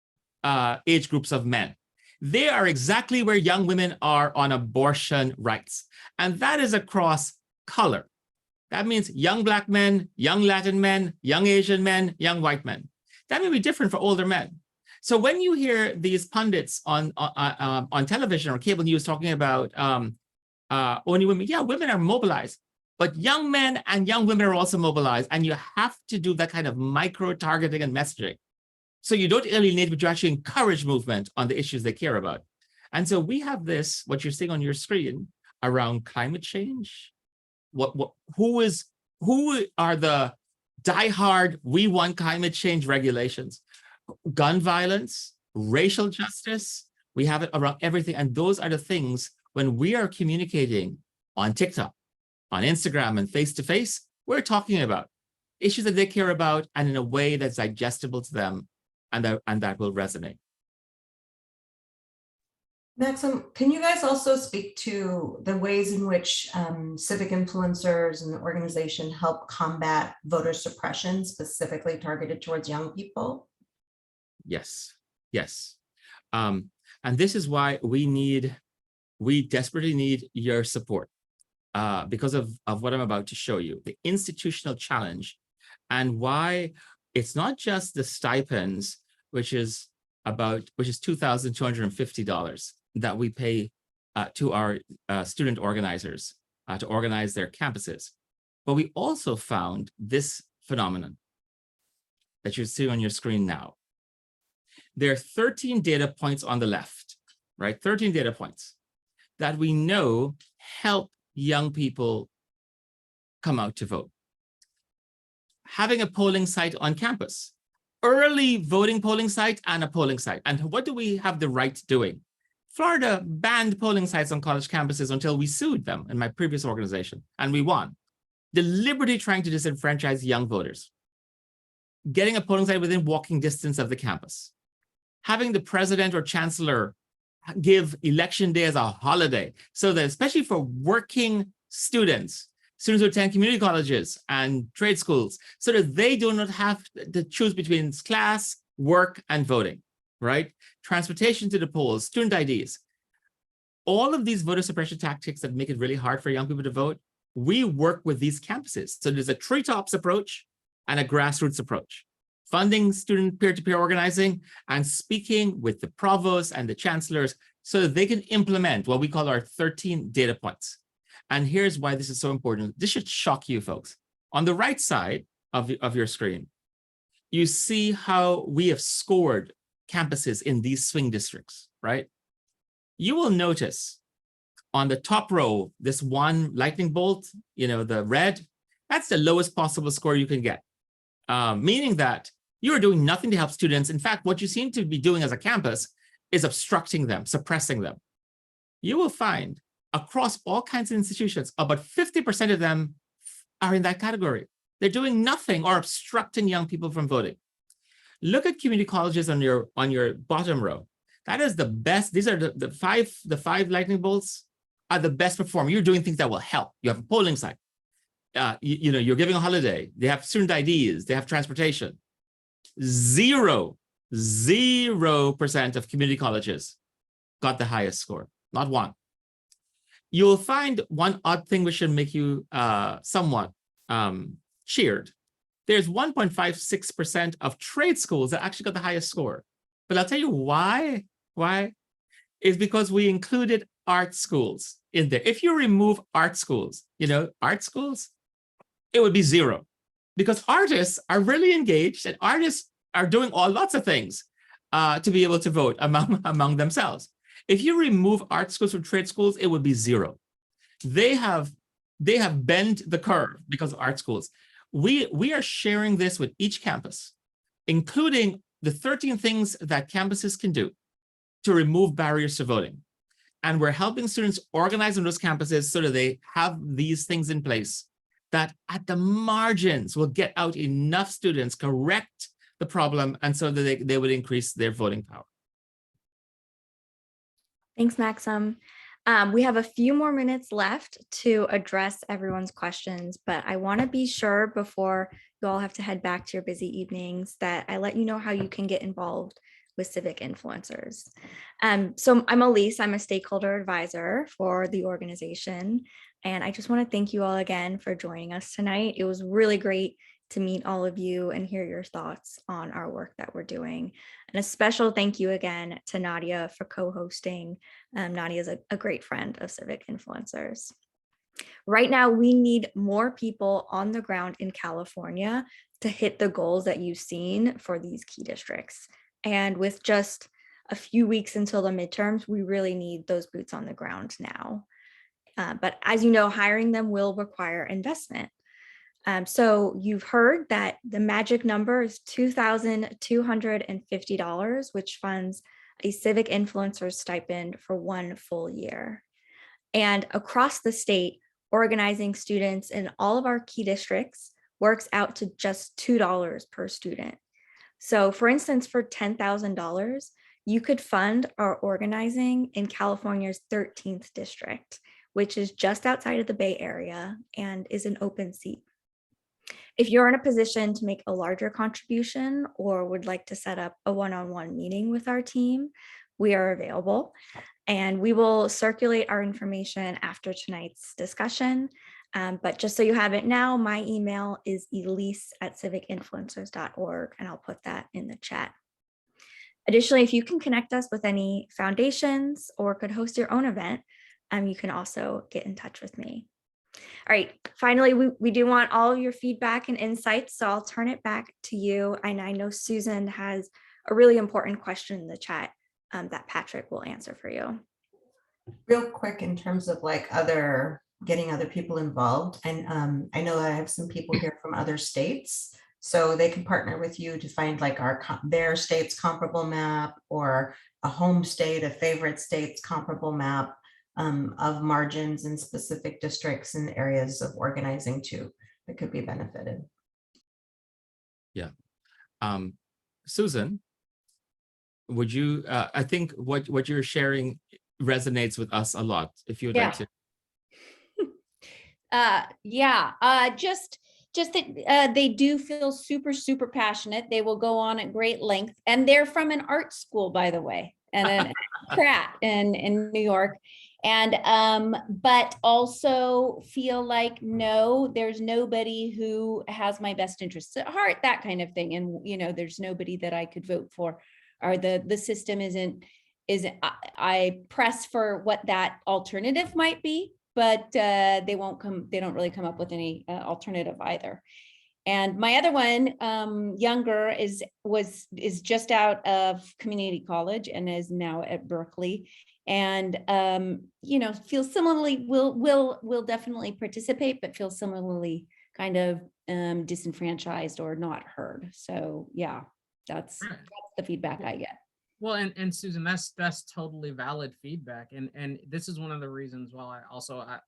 age groups of men. They are exactly where young women are on abortion rights. And that is across color. That means young Black men, young Latin men, young Asian men, young white men. That may be different for older men. So when you hear these pundits on television or cable news talking about only women, women are mobilized, but young men and young women are also mobilized. And you have to do that kind of micro-targeting and messaging. So you don't alienate, but you actually encourage movement on the issues they care about. And so we have this, what you're seeing on your screen, around climate change. Who are the diehard, we want climate change regulations? Gun violence, racial justice, we have it around everything. And those are the things when we are communicating on TikTok, on Instagram, and face-to-face, we're talking about issues that they care about and in a way that's digestible to them. And that will resonate. Maxim, can you guys also speak to the ways in which civic influencers and the organization help combat voter suppression, specifically targeted towards young people? Yes. And this is why we desperately need your support because of what I'm about to show you, the institutional challenge, and why it's not just the stipends, which is $2,250 that we pay to our student organizers to organize their campuses. But we also found this phenomenon that you're seeing on your screen now. There are 13 data points on the left, right? 13 data points that we know help young people come out to vote. Having a polling site on campus, early voting polling site and a polling site. And what do we have the right doing? Florida banned polling sites on college campuses until we sued them in my previous organization, and we won. Deliberately trying to disenfranchise young voters. Getting a polling site within walking distance of the campus. Having the president or chancellor give election day as a holiday, so that especially for working students who attend community colleges and trade schools, so that they do not have to choose between class, work, and voting, right? Transportation to the polls, student IDs. All of these voter suppression tactics that make it really hard for young people to vote, we work with these campuses. So there's a treetops approach and a grassroots approach. Funding student peer-to-peer organizing and speaking with the provosts and the chancellors so that they can implement what we call our 13 data points. And here's why this is so important. This should shock you folks. On the right side of your screen, you see how we have scored campuses in these swing districts, right? You will notice on the top row, this one lightning bolt, the red, that's the lowest possible score you can get. Meaning that you are doing nothing to help students. In fact, what you seem to be doing as a campus is obstructing them, suppressing them. You will find across all kinds of institutions, about 50% of them are in that category. They're doing nothing or obstructing young people from voting. Look at community colleges on your bottom row. That is the best. These are the five lightning bolts are the best performing. You're doing things that will help. You have a polling site. You're giving a holiday. They have student IDs. They have transportation. 0% of community colleges got the highest score, not one. You'll find one odd thing which should make you somewhat cheered. There's 1.56% of trade schools that actually got the highest score. But I'll tell you why. Why? Is because we included art schools in there. If you remove art schools, art schools, it would be 0. Because artists are really engaged and artists are doing lots of things to be able to vote among themselves. If you remove art schools from trade schools, it would be 0. They have bent the curve because of art schools. We are sharing this with each campus, including the 13 things that campuses can do to remove barriers to voting. And we're helping students organize on those campuses so that they have these things in place that at the margins will get out enough students, correct the problem, and so that they would increase their voting power. Thanks, Maxim. We have a few more minutes left to address everyone's questions, but I want to be sure before you all have to head back to your busy evenings that I let you know how you can get involved with Civic Influencers. So I'm Elise, I'm a stakeholder advisor for the organization, and I just want to thank you all again for joining us tonight. It was really great to meet all of you and hear your thoughts on our work that we're doing. And a special thank you again to Nadya for co-hosting. Nadya is a great friend of Civic Influencers. Right now, we need more people on the ground in California to hit the goals that you've seen for these key districts. And with just a few weeks until the midterms, we really need those boots on the ground now. But as you know, hiring them will require investment. So you've heard that the magic number is $2,250, which funds a Civic Influencer stipend for 1 full year. And across the state, organizing students in all of our key districts works out to just $2 per student. So for instance, for $10,000, you could fund our organizing in California's 13th district, which is just outside of the Bay Area and is an open seat. If you're in a position to make a larger contribution or would like to set up a one-on-one meeting with our team, we are available, and we will circulate our information after tonight's discussion. But just so you have it now, my email is elise@civicinfluencers.org, and I'll put that in the chat. Additionally, if you can connect us with any foundations or could host your own event, you can also get in touch with me. All right, finally, we do want all of your feedback and insights, so I'll turn it back to you. And I know Susan has a really important question in the chat that Patrick will answer for you. Real quick, in terms of like getting other people involved, and I know I have some people here from other states, so they can partner with you to find like their state's comparable map, or a home state, a favorite state's comparable map of margins in specific districts and areas of organizing too that could be benefited. Yeah. Susan, would you, I think what you're sharing resonates with us a lot, if you would like to. Just that they do feel super, super passionate. They will go on at great length, and they're from an art school, by the way, and then Pratt in New York. And but also feel like, no, there's nobody who has my best interests at heart, that kind of thing. And there's nobody that I could vote for, or the system isn't I press for what that alternative might be, but they don't really come up with any alternative either. And my other one, younger, is just out of community college and is now at Berkeley, and feels similarly, will definitely participate, but feels similarly kind of disenfranchised or not heard. So yeah, that's the feedback I get. Well, and Susan, that's totally valid feedback. And this is one of the reasons why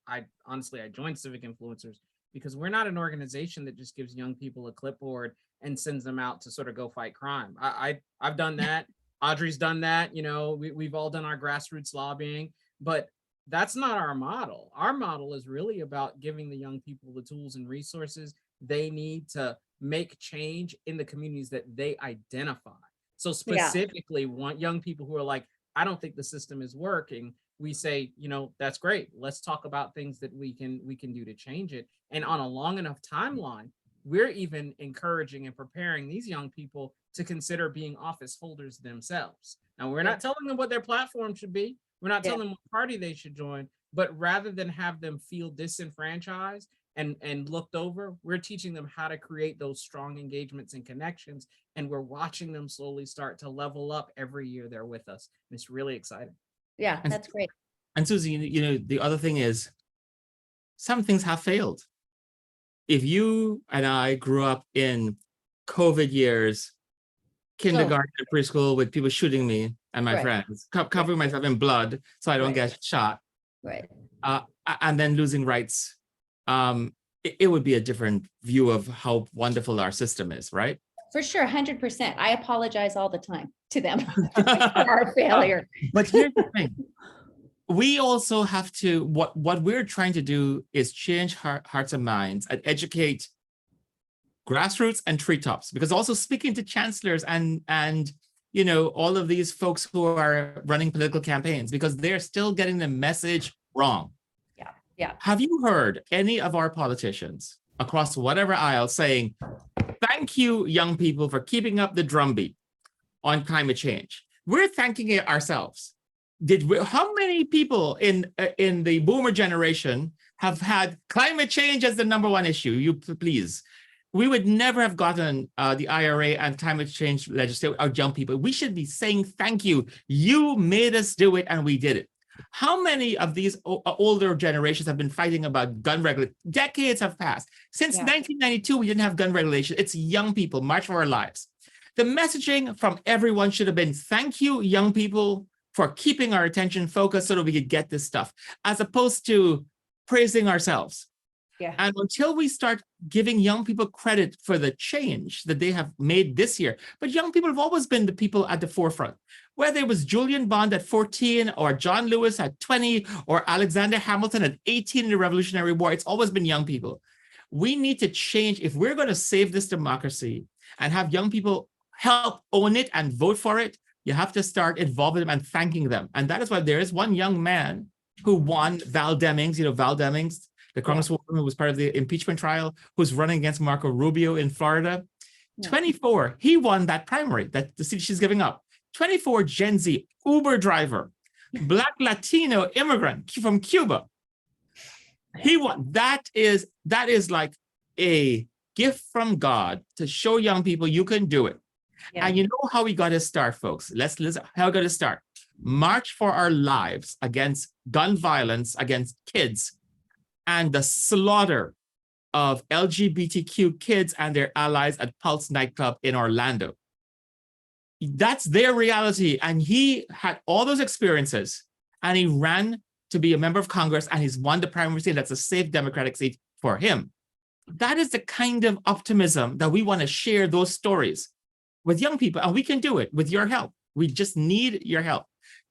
I honestly joined Civic Influencers, because we're not an organization that just gives young people a clipboard and sends them out to sort of go fight crime. I've done that. Audrey's done that. We've all done our grassroots lobbying, but that's not our model. Our model is really about giving the young people the tools and resources they need to make change in the communities that they identify. So specifically, want young people who are like, I don't think the system is working. We say, that's great. Let's talk about things that we can do to change it. And on a long enough timeline, we're even encouraging and preparing these young people to consider being office holders themselves. Now, we're not telling them what their platform should be. We're not telling them what party they should join, but rather than have them feel disenfranchised and looked over, we're teaching them how to create those strong engagements and connections. And we're watching them slowly start to level up every year they're with us. And it's really exciting. Yeah, that's great. And Susie, the other thing is, some things have failed. If you and I grew up in COVID years, kindergarten and preschool, with people shooting me and my friends, covering myself in blood so I don't get shot, and then losing rights, it would be a different view of how wonderful our system is, right? For sure, 100%. I apologize all the time to them for our failure. But here's the thing. We also have to, what we're trying to do is change hearts and minds and educate grassroots and treetops, because also speaking to chancellors and all of these folks who are running political campaigns, because they're still getting the message wrong. Yeah. Have you heard any of our politicians across whatever aisle saying, thank you, young people, for keeping up the drumbeat on climate change? We're thanking it ourselves. How many people in the boomer generation have had climate change as the #1 issue? You please. We would never have gotten the IRA and climate change legislation, our young people. We should be saying thank you. You made us do it, and we did it. How many of these older generations have been fighting about gun regulation? Decades have passed. Since 1992, we didn't have gun regulation. It's young people, March for Our Lives. The messaging from everyone should have been, thank you, young people, for keeping our attention focused so that we could get this stuff, as opposed to praising ourselves. And until we start giving young people credit for the change that they have made this year, but young people have always been the people at the forefront, whether it was Julian Bond at 14 or John Lewis at 20 or Alexander Hamilton at 18 in the Revolutionary War, it's always been young people. We need to change if we're going to save this democracy and have young people help own it and vote for it. You have to start involving them and thanking them. And that is why there is one young man who won, Val Demings, Val Demings, the congresswoman who was part of the impeachment trial, who's running against Marco Rubio in Florida. 24, he won that primary, that the seat she's giving up. 24, Gen Z, Uber driver, Black Latino immigrant from Cuba. He won. That is like a gift from God to show young people you can do it. And you know how we got to start, folks. Let's listen how we got to start. March for Our Lives against gun violence against kids and the slaughter of LGBTQ kids and their allies at Pulse nightclub in Orlando. That's their reality. And he had all those experiences, and he ran to be a member of Congress, and he's won the primary seat. That's a safe Democratic seat for him. That is the kind of optimism that we want to share those stories with young people, and we can do it with your help. We just need your help.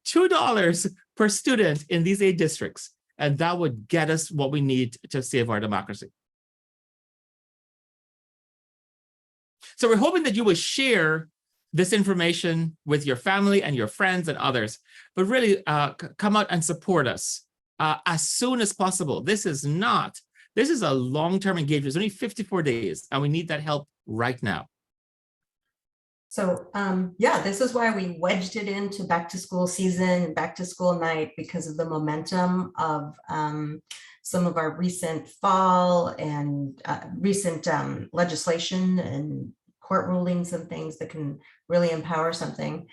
$2 per student in these 8 districts, and that would get us what we need to save our democracy. So we're hoping that you will share this information with your family and your friends and others, but really come out and support us as soon as possible. This is a long-term engagement. It's only 54 days, and we need that help right now. So yeah, this is why we wedged it into back to school season and back to school night, because of the momentum of some of our recent fall and recent legislation and court rulings and things that can really empower something.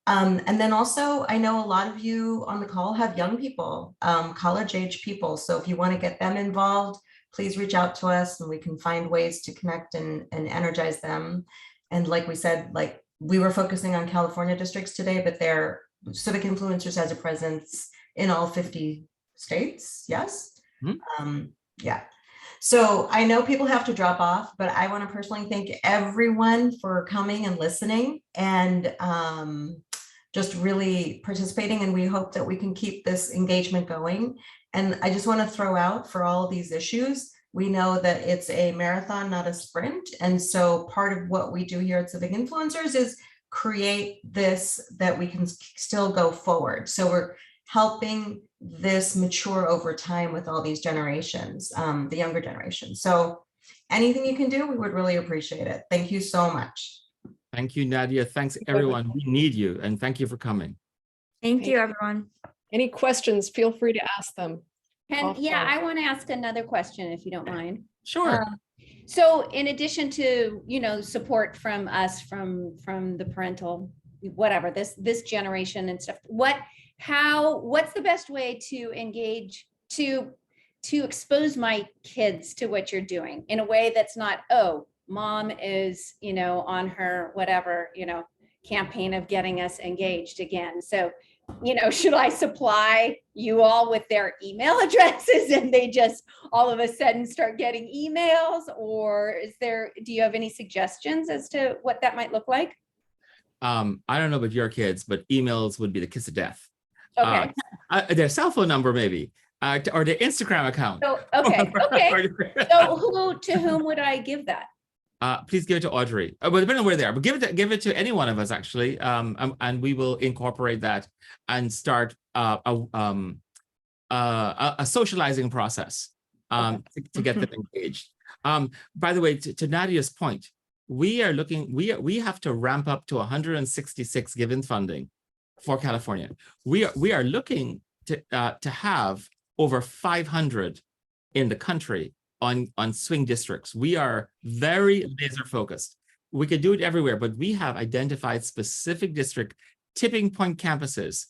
And then also, I know a lot of you on the call have young people, college age people. So if you want to get them involved, please reach out to us and we can find ways to connect and energize them. And like we said, like we were focusing on California districts today, but their Civic Influencers has a presence in all 50 states. Yes. Yeah. So I know people have to drop off, but I want to personally thank everyone for coming and listening and just really participating. And we hope that we can keep this engagement going. And I just want to throw out for all of these issues, we know that it's a marathon, not a sprint. And so part of what we do here at Civic Influencers is create this that we can still go forward. So we're helping this mature over time with all these generations, the younger generation. So anything you can do, we would really appreciate it. Thank you so much. Thank you, Nadya. Thanks, everyone. We need you, and thank you for coming. Thank you, everyone. Any questions, feel free to ask them. And yeah, I want to ask another question if you don't mind. Sure. So in addition to, you know, support from us, from the parental, whatever, this generation and stuff, what's the best way to engage, to expose my kids to what you're doing in a way that's not, oh, mom is, you know, on her whatever, you know, campaign of getting us engaged again. So, you know, should I supply you all with their email addresses and they just all of a sudden start getting emails? Or do you have any suggestions as to what that might look like? I don't know about your kids, but emails would be the kiss of death. Okay. Their cell phone number, maybe, or their Instagram account. So, okay. So to whom would I give that? Please give it to Audrey. Well, depending on where they are, but give it to any one of us, actually, and we will incorporate that and start a socializing process to get them engaged. By the way, to Nadya's point, we have to ramp up to 166 given funding for California. We are looking to have over 500 in the country on swing districts. We are very laser focused. We could do it everywhere, but we have identified specific district tipping point campuses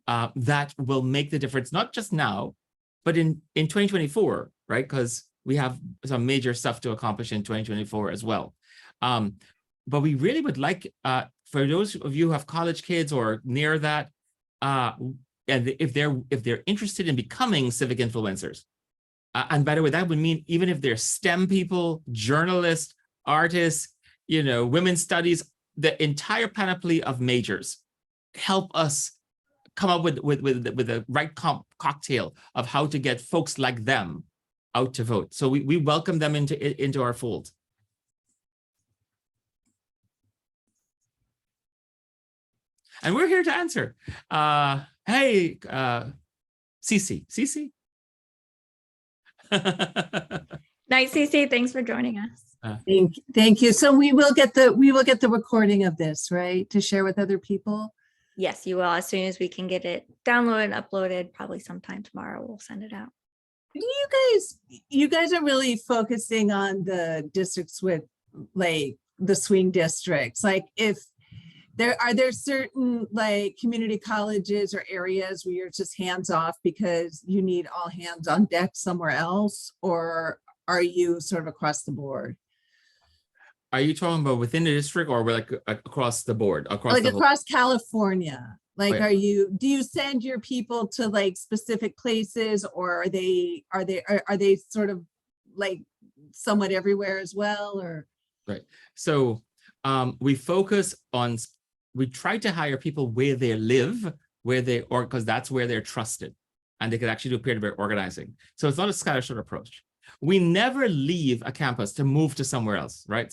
that will make the difference, not just now, but in 2024, right? Because we have some major stuff to accomplish in 2024 as well. But we really would like, for those of you who have college kids or near that, and if they're interested in becoming civic influencers, and by the way, that would mean even if they're STEM people, journalists, artists, you know, women's studies, the entire panoply of majors, help us come up with the right cocktail of how to get folks like them out to vote. So we welcome them into our fold. And we're here to answer. Hey, Cece. Night, Cece. Thanks for joining us. Thank you. So we will get the recording of this, right, to share with other people. Yes, you will. As soon as we can get it downloaded and uploaded, probably sometime tomorrow, we'll send it out. You guys are really focusing on the districts with like the swing districts. Like if are there certain like community colleges or areas where you're just hands off because you need all hands on deck somewhere else, or are you sort of across the board? Are you talking about within the district or like across the board? Across California? Like, Wait. do you send your people to like specific places, or are they sort of like somewhat everywhere as well, or? Right. So we focus on we try to hire people where they live, because that's where they're trusted, and they can actually do peer-to-peer organizing. So it's not a scattershot approach. We never leave a campus to move to somewhere else, right?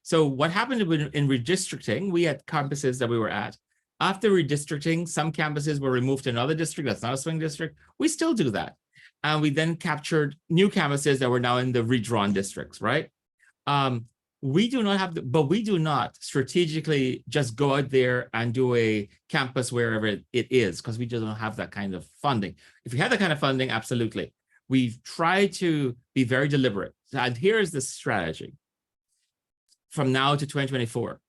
So what happened in redistricting, we had campuses that we were at. After redistricting, some campuses were removed to another district that's not a swing district. We still do that. And we then captured new campuses that were now in the redrawn districts, right? We do not strategically just go out there and do a campus wherever it is, because we just don't have that kind of funding. If we had that kind of funding, absolutely. We've tried to be very deliberate. And here's the strategy. From now to 2024,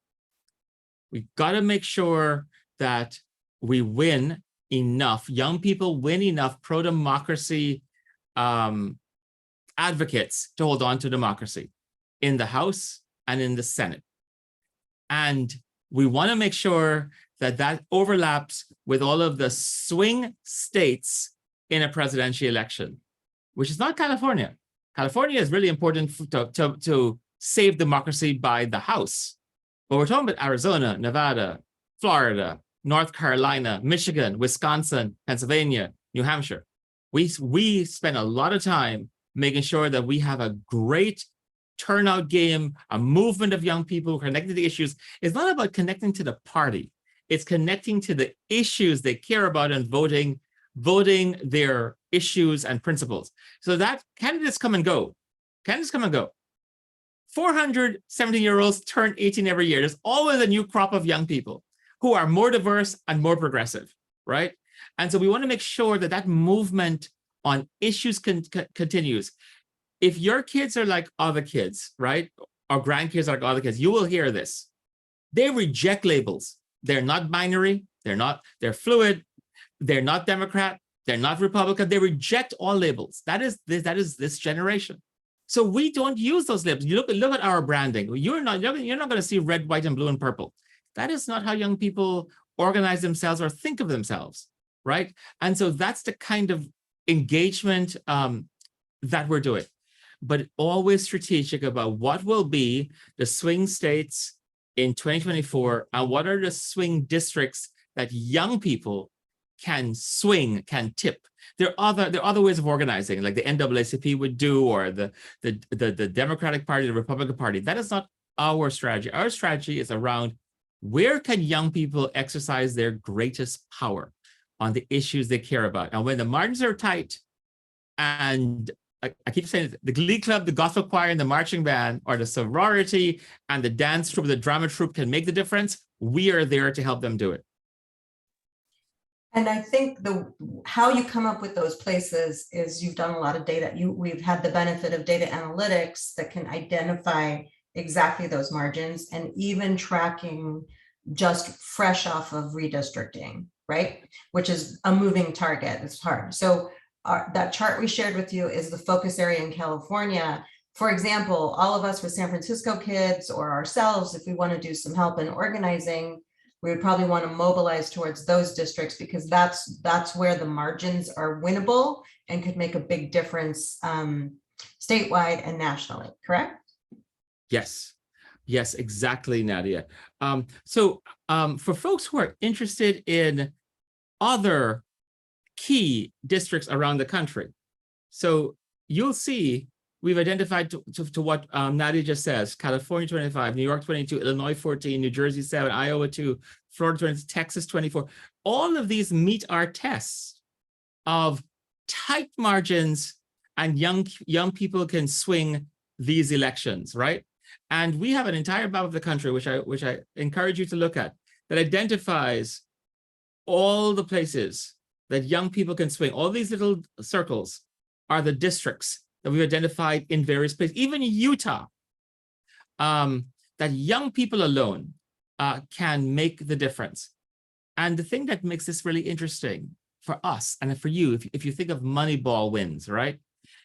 we've got to make sure that we win enough, young people win enough pro-democracy advocates to hold on to democracy in the House and in the Senate. And we want to make sure that that overlaps with all of the swing states in a presidential election, which is not California. California is really important to save democracy by the House. But we're talking about Arizona, Nevada, Florida, North Carolina, Michigan, Wisconsin, Pennsylvania, New Hampshire. We spend a lot of time making sure that we have a great turnout game, a movement of young people connected to the issues. It's not about connecting to the party. It's connecting to the issues they care about and voting their issues and principles. So that candidates come and go. 400 17-year-olds turn 18 every year. There's always a new crop of young people who are more diverse and more progressive, right? And so we want to make sure that that movement on issues continues. If your kids are like other kids, right, or grandkids are like other kids, you will hear this. They reject labels. They're not binary. They're fluid. They're not Democrat. They're not Republican. They reject all labels. That is this generation. So we don't use those labels. You look at our branding. You're not going to see red, white, and blue and purple. That is not how young people organize themselves or think of themselves, right? And so that's the kind of engagement that we're doing, but always strategic about what will be the swing states in 2024 and what are the swing districts that young people can swing, can tip. There are other ways of organizing, like the NAACP would do, or the Democratic Party, the Republican Party. That is not our strategy. Our strategy is around where can young people exercise their greatest power on the issues they care about. And when the margins are tight, and I keep saying it, the glee club, the gospel choir, and the marching band, or the sorority and the dance troupe, the drama troupe can make the difference, we are there to help them do it. And I think how you come up with those places is you've done a lot of data. We've had the benefit of data analytics that can identify exactly those margins, and even tracking just fresh off of redistricting, right? Which is a moving target. It's hard. So that chart we shared with you is the focus area in California. For example, all of us with San Francisco kids or ourselves, if we want to do some help in organizing, we would probably want to mobilize towards those districts, because that's where the margins are winnable and could make a big difference statewide and nationally, correct? Yes, exactly, Nadya. For folks who are interested in other key districts around the country, so you'll see we've identified to what Nadya just says: California 25, New York 22, Illinois 14, New Jersey 7, Iowa 2, Florida 20, Texas 24. All of these meet our tests of tight margins, and young people can swing these elections, right? And we have an entire map of the country, which I encourage you to look at, that identifies all the places that young people can swing. All these little circles are the districts that we've identified in various places, even Utah, that young people alone can make the difference. And the thing that makes this really interesting for us and for you, if you think of Moneyball wins, right,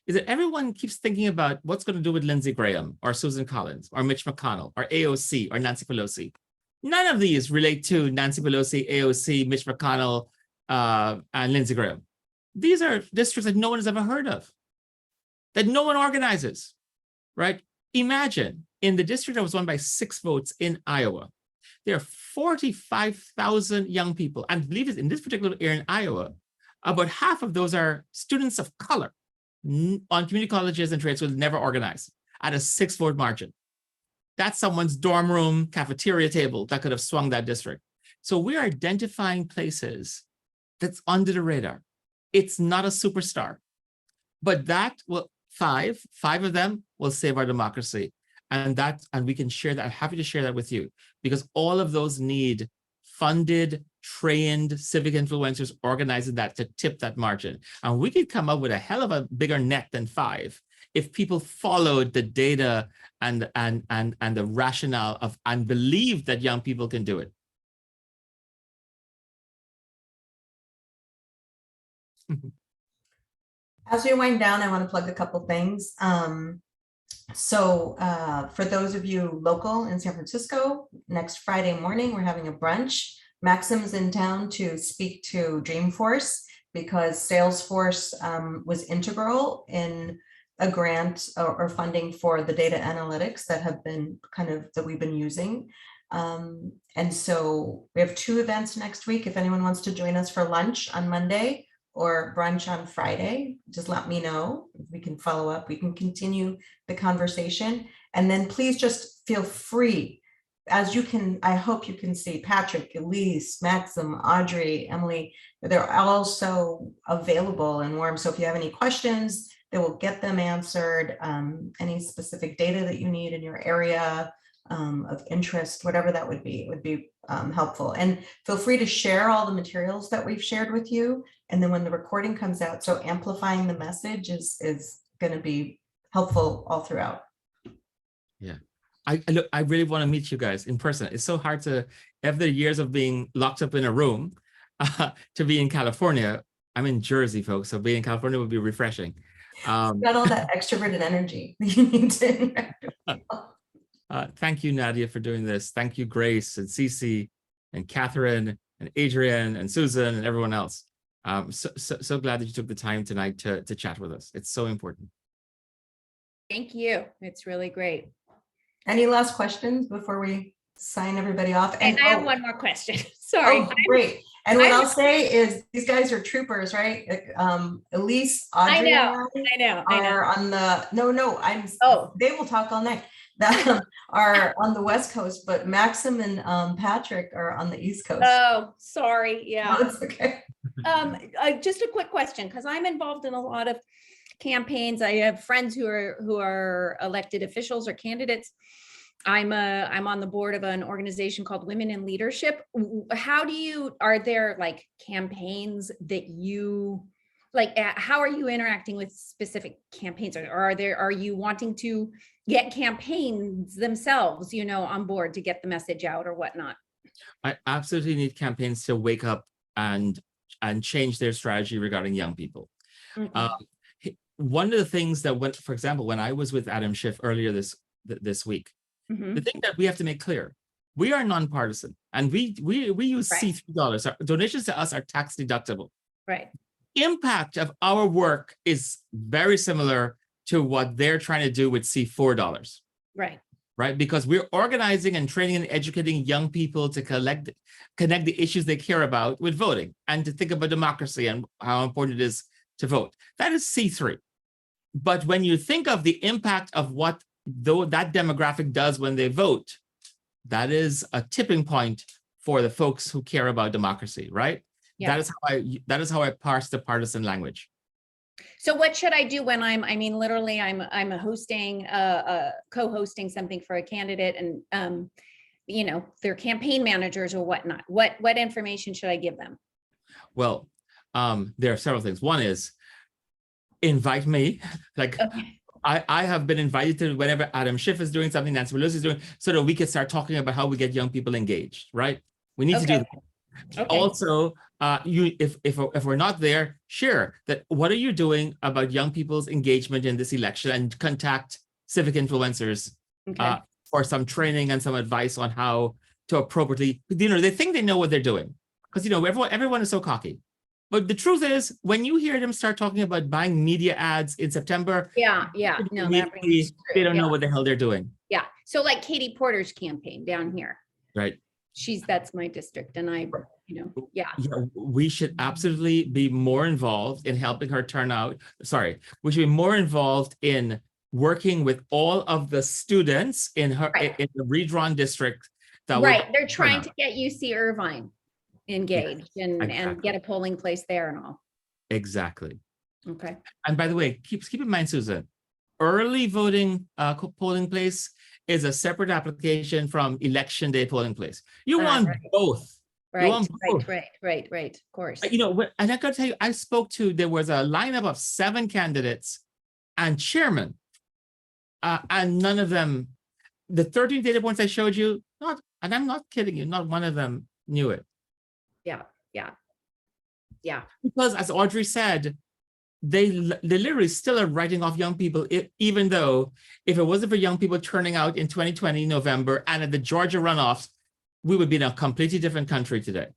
is that everyone keeps thinking about what's going to do with Lindsey Graham or Susan Collins or Mitch McConnell or AOC or Nancy Pelosi. None of these relate to Nancy Pelosi, AOC, Mitch McConnell, and Lindsey Graham. These are districts that no one has ever heard of, that no one organizes, right? Imagine in the district that was won by 6 votes in Iowa, there are 45,000 young people. And believe it, in this particular area in Iowa, about half of those are students of color on community colleges and trade schools never organized at a 6-vote margin. That's someone's dorm room, cafeteria table that could have swung that district. So we're identifying places that's under the radar. It's not a superstar, but that will five of them will save our democracy. And we can share that. I'm happy to share that with you because all of those need funded, trained civic influencers organizing that to tip that margin. And we could come up with a hell of a bigger net than 5 if people followed the data and the rationale of and believed that young people can do it. As we wind down, I want to plug a couple things. For those of you local in San Francisco, next Friday morning, we're having a brunch. Maxim's in town to speak to Dreamforce because Salesforce was integral in a grant or funding for the data analytics that have been that we've been using. And so we have 2 events next week. If anyone wants to join us for lunch on Monday or brunch on Friday, just let me know. We can follow up. We can continue the conversation. And then please just feel free, as you can, I hope you can see Patrick, Elise, Maxim, Audrey, Emily, they're all so available and warm. So if you have any questions, they will get them answered. Any specific data that you need in your area of interest, whatever that would be, it would be helpful. And feel free to share all the materials that we've shared with you. And then when the recording comes out, so amplifying the message is going to be helpful all throughout. Yeah, I really want to meet you guys in person. It's so hard to, after years of being locked up in a room, to be in California. I'm in Jersey, folks, so being in California would be refreshing. Got all that extroverted energy you need to interact with people. Thank you, Nadya, for doing this. Thank you, Grace and Cece and Catherine and Adrian and Susan and everyone else. So glad that you took the time tonight to chat with us. It's so important. Thank you. It's really great. Any last questions before we sign everybody off? And I have one more question. Sorry. Oh, great. And what I'll say is these guys are troopers, right? Elise, Audrey, I know. are on the, they will talk all night. That are on the West Coast, but Maxim and Patrick are on the East Coast. Oh, sorry. Yeah. No, it's okay. Just a quick question, because I'm involved in a lot of campaigns. I have friends who are elected officials or candidates. I'm on the board of an organization called Women in Leadership. Are there like campaigns that you like, how are you interacting with specific campaigns? Or are you wanting to get campaigns themselves, on board to get the message out or whatnot? I absolutely need campaigns to wake up and change their strategy regarding young people. Mm-hmm. One of the things that for example, when I was with Adam Schiff earlier this week, mm-hmm. the thing that we have to make clear, we are nonpartisan and we use C3. Our donations to us are tax deductible. Right. Impact of our work is very similar to what they're trying to do with C4. Right. Because we're organizing and training and educating young people to connect the issues they care about with voting and to think about democracy and how important it is to vote. That is C3. But when you think of the impact of what that demographic does when they vote, that is a tipping point for the folks who care about democracy, right? Yeah. That is how I parse the partisan language. So what should I do when I'm hosting, co-hosting something for a candidate and, their campaign managers or whatnot? What information should I give them? Well, there are several things. One is invite me. Like okay. I have been invited to whenever Adam Schiff is doing something, Nancy Pelosi is doing, so that we can start talking about how we get young people engaged, right? We need to do that. Okay. Also, if we're not there, share that. What are you doing about young people's engagement in this election, and contact civic influencers for some training and some advice on how to appropriately. They think they know what they're doing because everyone is so cocky. But the truth is, when you hear them start talking about buying media ads in September, they don't know what the hell they're doing. Yeah. So like Katie Porter's campaign down here. Right. that's my district and I, yeah. Yeah, we should absolutely be more involved in helping her turn out. Sorry, we should be more involved in working with all of the students in her Right. in the redrawn district. That will Right, they're turn trying out. to get UC Irvine engaged and exactly. get a polling place there and all. Exactly. Okay. And by the way, keep in mind, Susan, early voting polling place is a separate application from election day polling place. You want Right. both. You want both. Right. Of course. And I gotta tell you, there was a lineup of 7 candidates and chairman, and none of them, the 13 data points I showed you, and I'm not kidding you, not one of them knew it. Yeah. Because as Audrey said, they literally still are writing off young people, even though if it wasn't for young people turning out in 2020 November and at the Georgia runoffs, we would be in a completely different country today.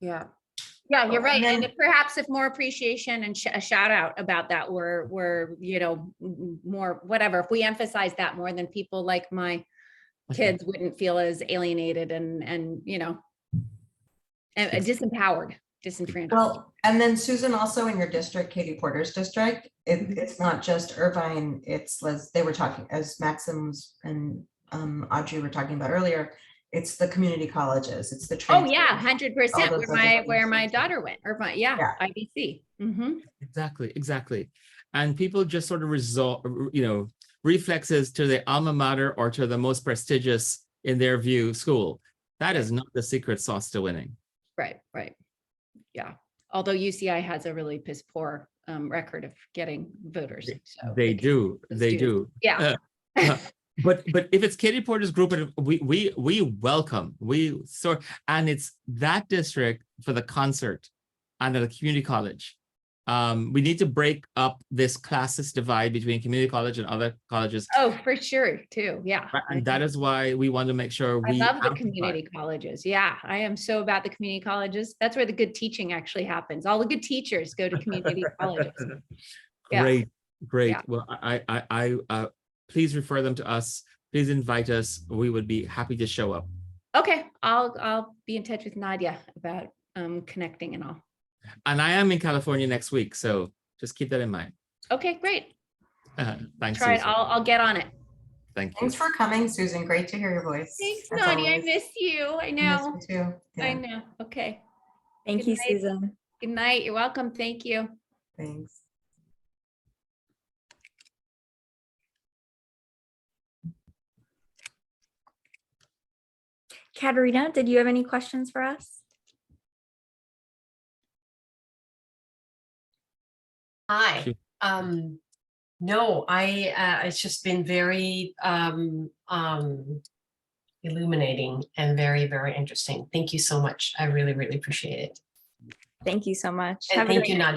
Yeah, you're right. And perhaps if more appreciation and a shout out about that were more whatever, if we emphasize that more, then people like my kids wouldn't feel as alienated and disempowered, disenfranchised. Well, and then Susan, also in your district, Katie Porter's district, it's not just Irvine, they were talking, as Maxims and Audrey were talking about earlier, it's the community colleges, it's the. Oh yeah, 100%. those Where my things. daughter went, Irvine, IBC. Exactly. And people just sort of reflexes to the alma mater or to the most prestigious, in their view, school. That is not the secret sauce to winning. Right. Yeah. Although UCI has a really piss poor record of getting voters. So They do. Yeah. But if it's Katie Porter's group, we welcome, and it's that district for the concert and at a community college. We need to break up this classist divide between community college and other colleges. Oh, for sure, too. Yeah. And that is why we want to make sure we love the community colleges. Yeah, I am so about the community colleges. That's where the good teaching actually happens. All the good teachers go to community colleges. Great. Yeah. Well, I please refer them to us. Please invite us. We would be happy to show up. Okay, I'll be in touch with Nadya about connecting and all. And I am in California next week, so just keep that in mind. Okay, great. Thanks. Try it. Susan. I'll get on it. Thank you. Thanks for coming, Susan. Great to hear your voice. Thanks, as Nadya. I always. miss you. I I know. miss you too. I Yeah, know. Okay. Thank Good you, night. Susan. Good night. You're welcome. Thank you. thanks. Katerina, did you have any questions for us? Hi. No, it's just been very illuminating and very, very interesting. Thank you so much. I really, really appreciate it. Thank you so much. And Have a thank great you, night. Nadya.